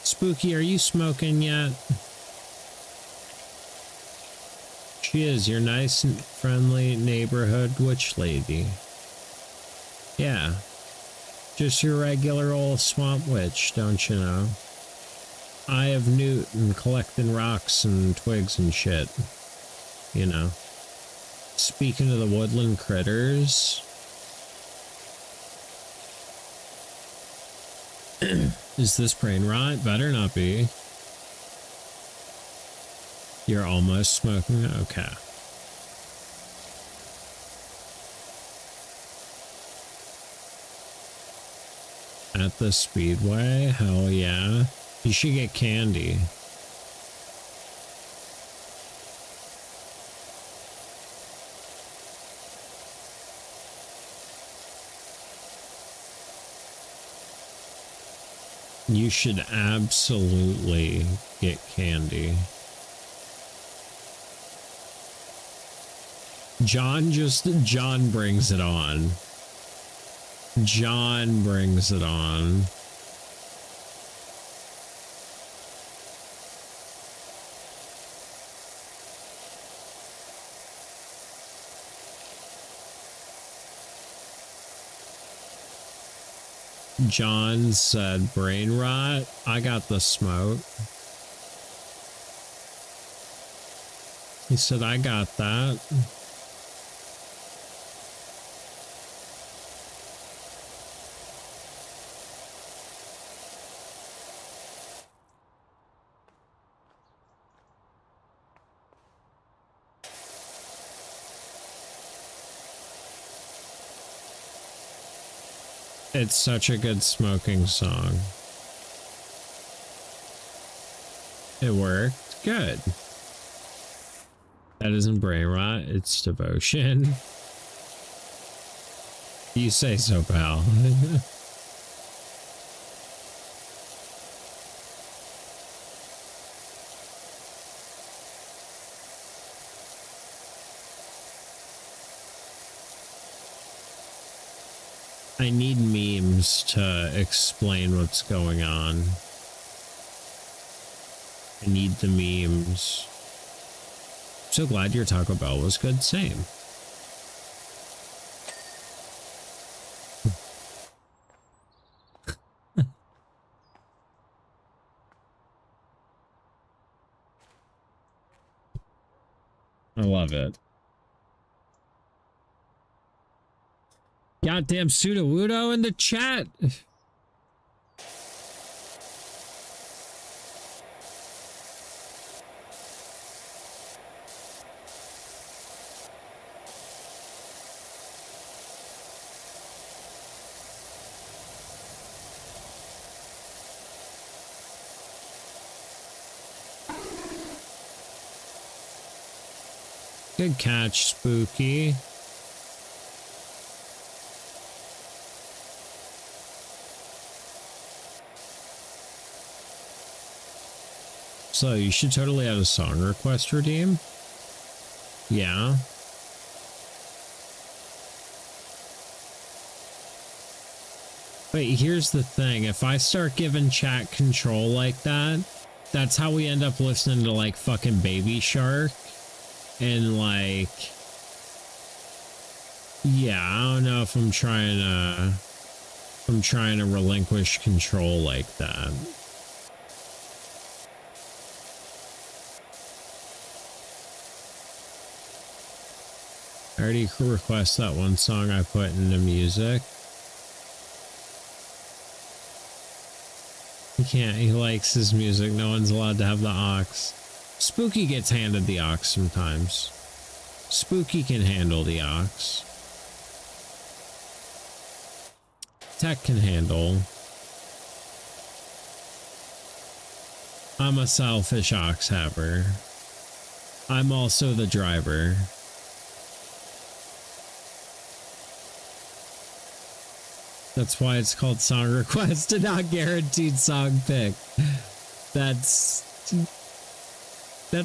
Spooky, are you smoking yet? She is your nice and friendly neighborhood witch lady. Yeah, just your regular old swamp witch, don't you know? Eye of Newt and collecting rocks and twigs and shit. You know. Speaking of the woodland critters. Is this brain rot? Better not be. You're almost smoking? Okay. At the Speedway? Hell yeah. You should get candy. You should absolutely get candy. John brings it on. John brings it on. John said brain rot. I got the smoke. He said I got that. It's such a good smoking song. It worked. Good. That isn't brain rot, it's devotion. You say so, pal. I need memes to explain what's going on. I need the memes. I'm so glad your Taco Bell was good. Same. I love it. Goddamn pseudo-wudo in the chat. Good catch, Spooky. So you should totally have a song request redeem. Yeah. Wait, here's the thing. If I start giving chat control like that, that's how we end up listening to like fucking Baby Shark. And like, yeah, I don't know if I'm trying to relinquish control like that. I already request that one song I put into music. He can't, he likes his music. No one's allowed to have the aux. Spooky gets handed the aux sometimes. Spooky can handle the aux. Tech can handle. I'm a selfish aux haver. I'm also the driver. That's why it's called song request and not guaranteed song pick. That's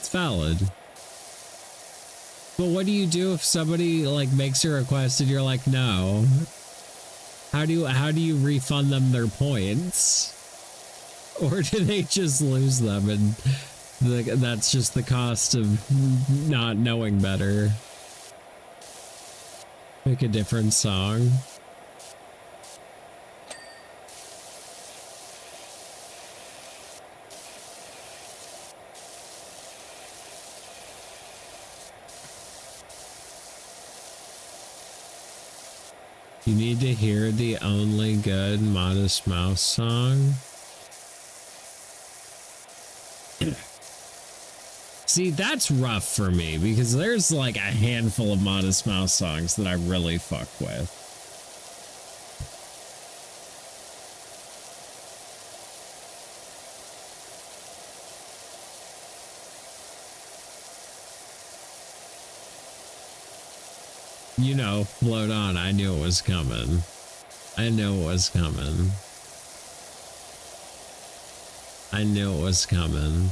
valid. But what do you do if somebody like makes a request and you're like, no? How do you refund them their points? Or do they just lose them and that's just the cost of not knowing better? Pick a different song. You need to hear the only good Modest Mouse song. See, that's rough for me because there's like a handful of Modest Mouse songs that I really fuck with. You know, float on. I knew it was coming. I knew it was coming. I knew it was coming.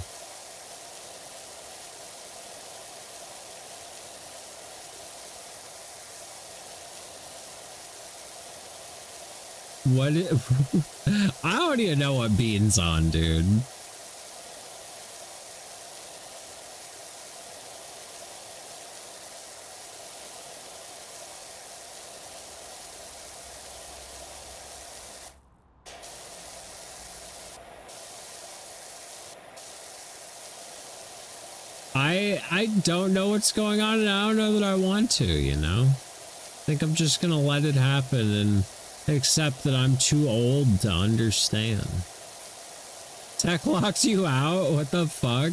What? I don't even know what Bean's on, dude. I don't know what's going on, and I don't know that I want to, you know? I think I'm just gonna let it happen and accept that I'm too old to understand. Tech locks you out? What the fuck?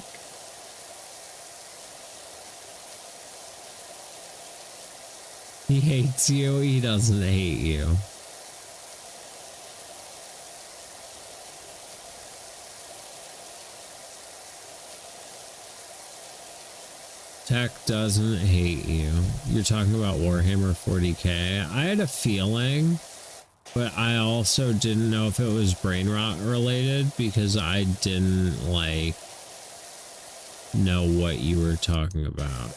He hates you? He doesn't hate you. Tech doesn't hate you. You're talking about Warhammer 40k. I had a feeling, but I also didn't know if it was brain rot related because I didn't like know what you were talking about.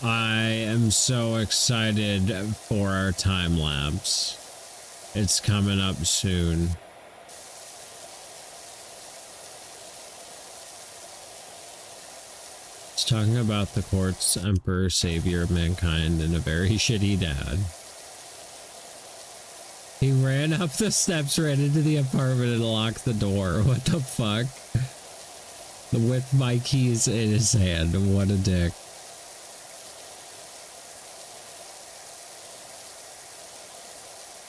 I am so excited for our time lapse. It's coming up soon. It's talking about the court's emperor, savior of mankind, and a very shitty dad. He ran up the steps, ran into the apartment, and locked the door. What the fuck? With my keys in his hand. What a dick.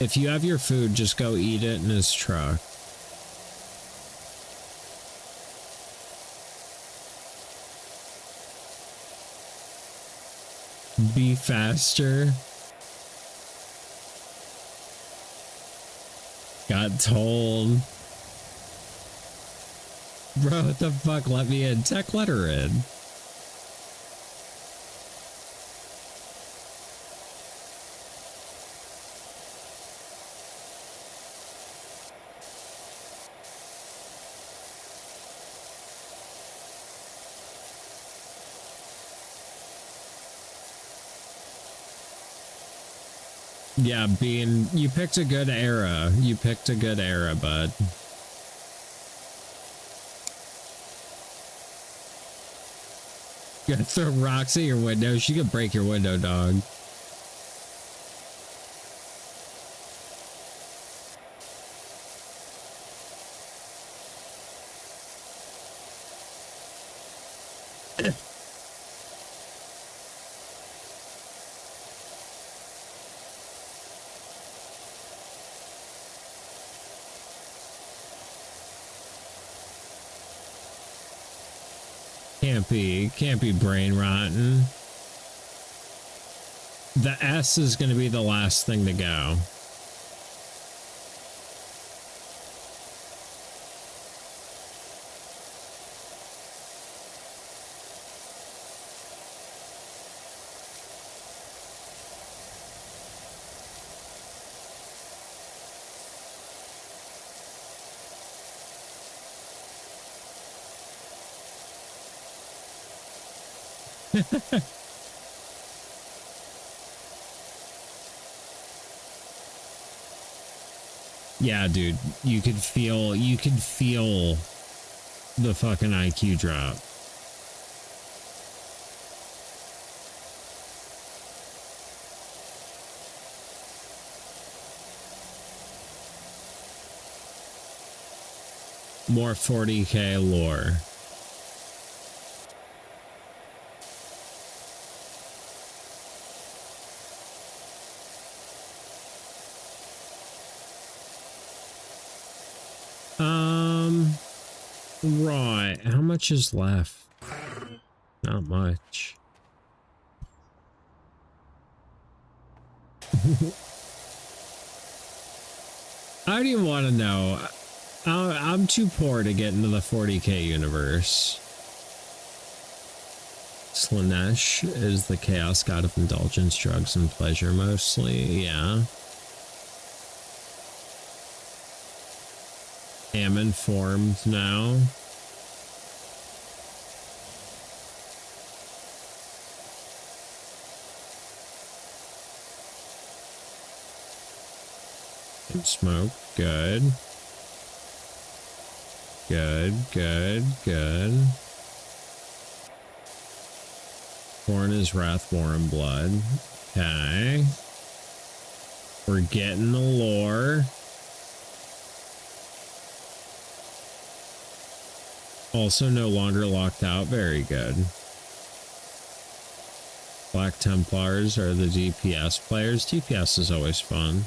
If you have your food, just go eat it in his truck. Be faster. Got told. Bro, what the fuck? Let me in. Tech, let her in. Yeah, you picked a good era. You picked a good era, bud. You gotta throw rocks at your window. She could break your window, dog. Can't be brain rotten. The S is going to be the last thing to go. Yeah, dude, you could feel the fucking IQ drop. More 40k lore. Right. How much is left? Not much. I don't even want to know. I'm too poor to get into the 40k universe. Slanesh is the chaos god of indulgence, drugs, and pleasure mostly. Yeah. Am informed now. And smoke. Good. Good. Born is wrath, war, and blood. Okay. We're getting the lore. Also no longer locked out. Very good. Black Templars are the DPS players. DPS is always fun.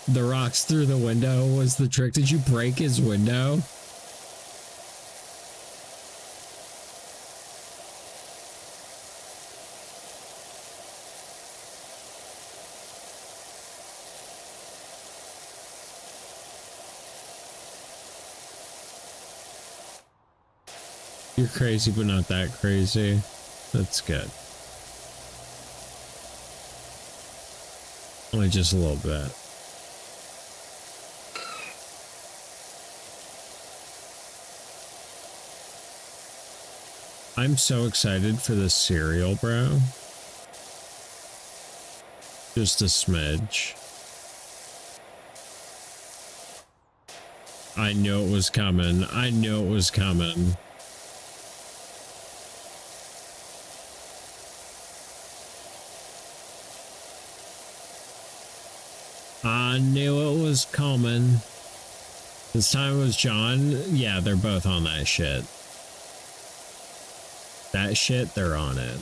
The rocks through the window was the trick. Did you break his window? You're crazy, but not that crazy. That's good. Only just a little bit. I'm so excited for this cereal, bro. Just a smidge. I knew it was coming. I knew it was coming. I knew it was coming. This time it was John. Yeah, they're both on that shit. That shit, they're on it.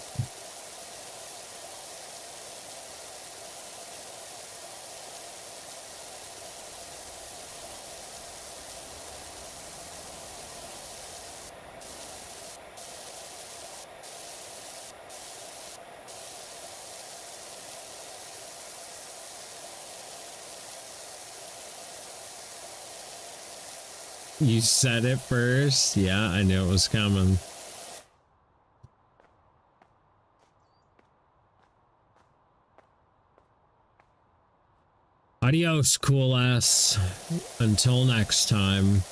You said it first. Yeah, I knew it was coming. Adios, cool ass. Until next time.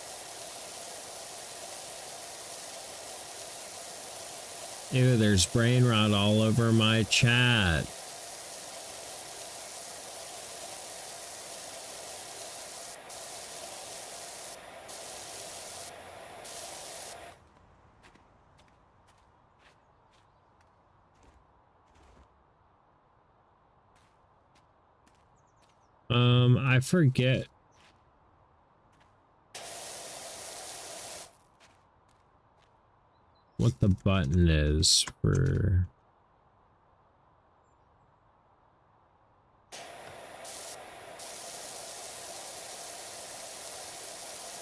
Ew, there's brain rot all over my chat. I forget. What the button is for...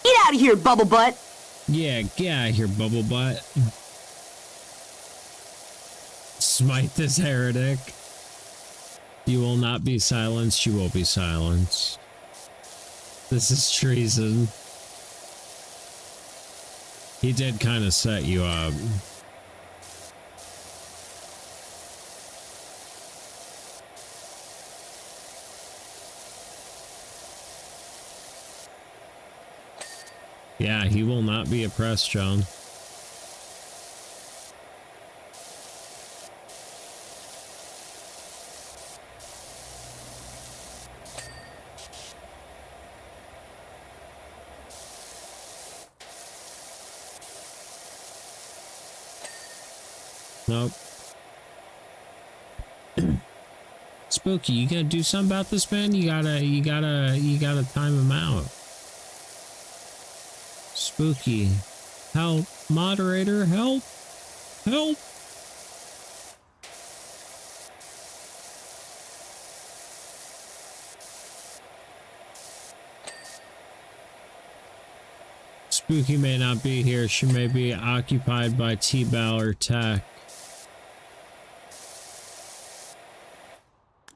Get out of here, bubble butt! Yeah, get out of here, bubble butt. Smite this heretic. You will not be silenced, you will be silenced. This is treason. He did kind of set you up. Yeah, he will not be oppressed, John. Nope. Spooky, you gotta do something about this, man. You gotta time him out. Spooky, help, moderator, help, help. Spooky may not be here. She may be occupied by T-Bell or Tech.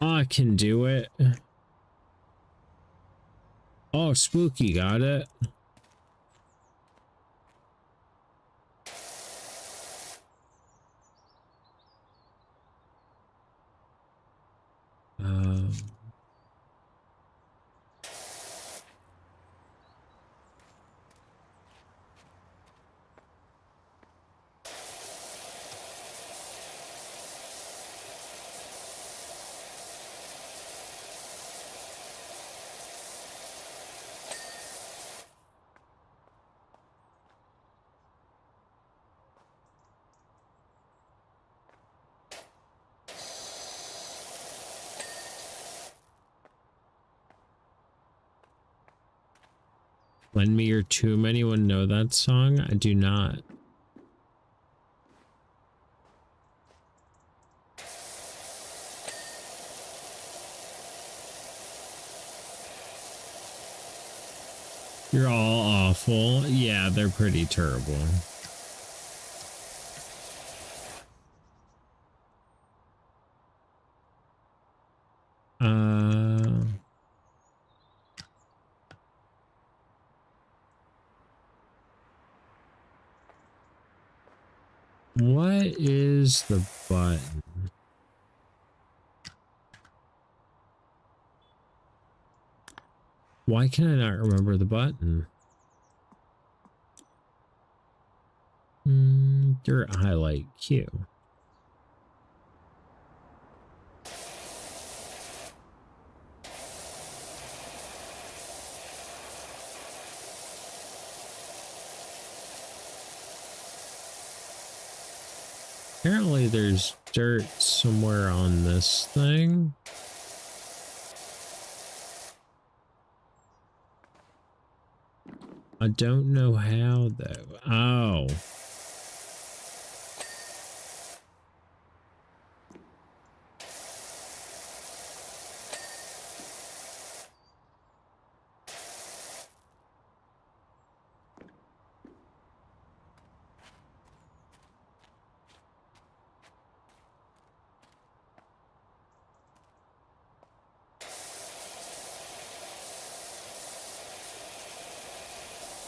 I can do it. Oh, Spooky got it. Lend Me Your Tomb. Anyone know that song? I do not. You're all awful. Yeah, they're pretty terrible. What is the button? Why can I not remember the button? Dirt highlight Q. Apparently there's dirt somewhere on this thing. I don't know how though. Oh.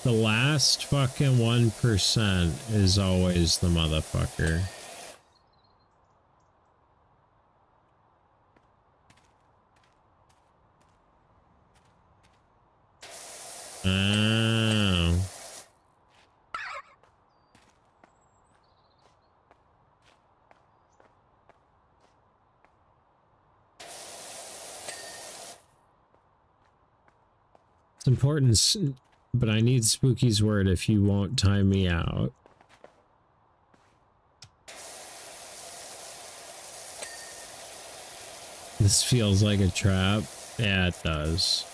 The last fucking 1% is always the motherfucker. Oh. It's important, but I need Spooky's word if you won't time me out. This feels like a trap. Yeah, it does.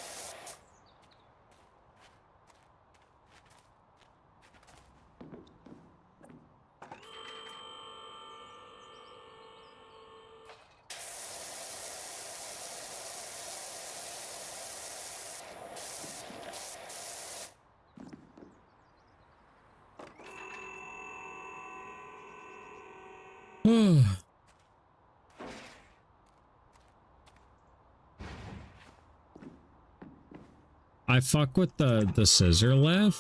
I fuck with the scissor lift.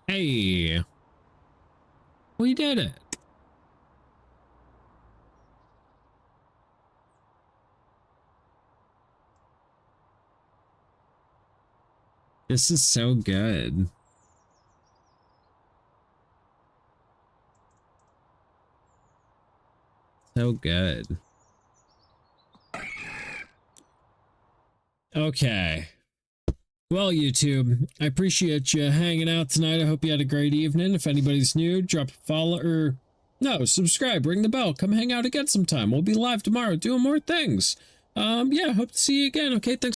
Hey, we did it. This is so good. So good. Okay. Well, YouTube, I appreciate you hanging out tonight. I hope you had a great evening. If anybody's new, drop a follow or no, subscribe, ring the bell, come hang out again sometime. We'll be live tomorrow doing more things. Yeah, hope to see you again. Okay, thanks.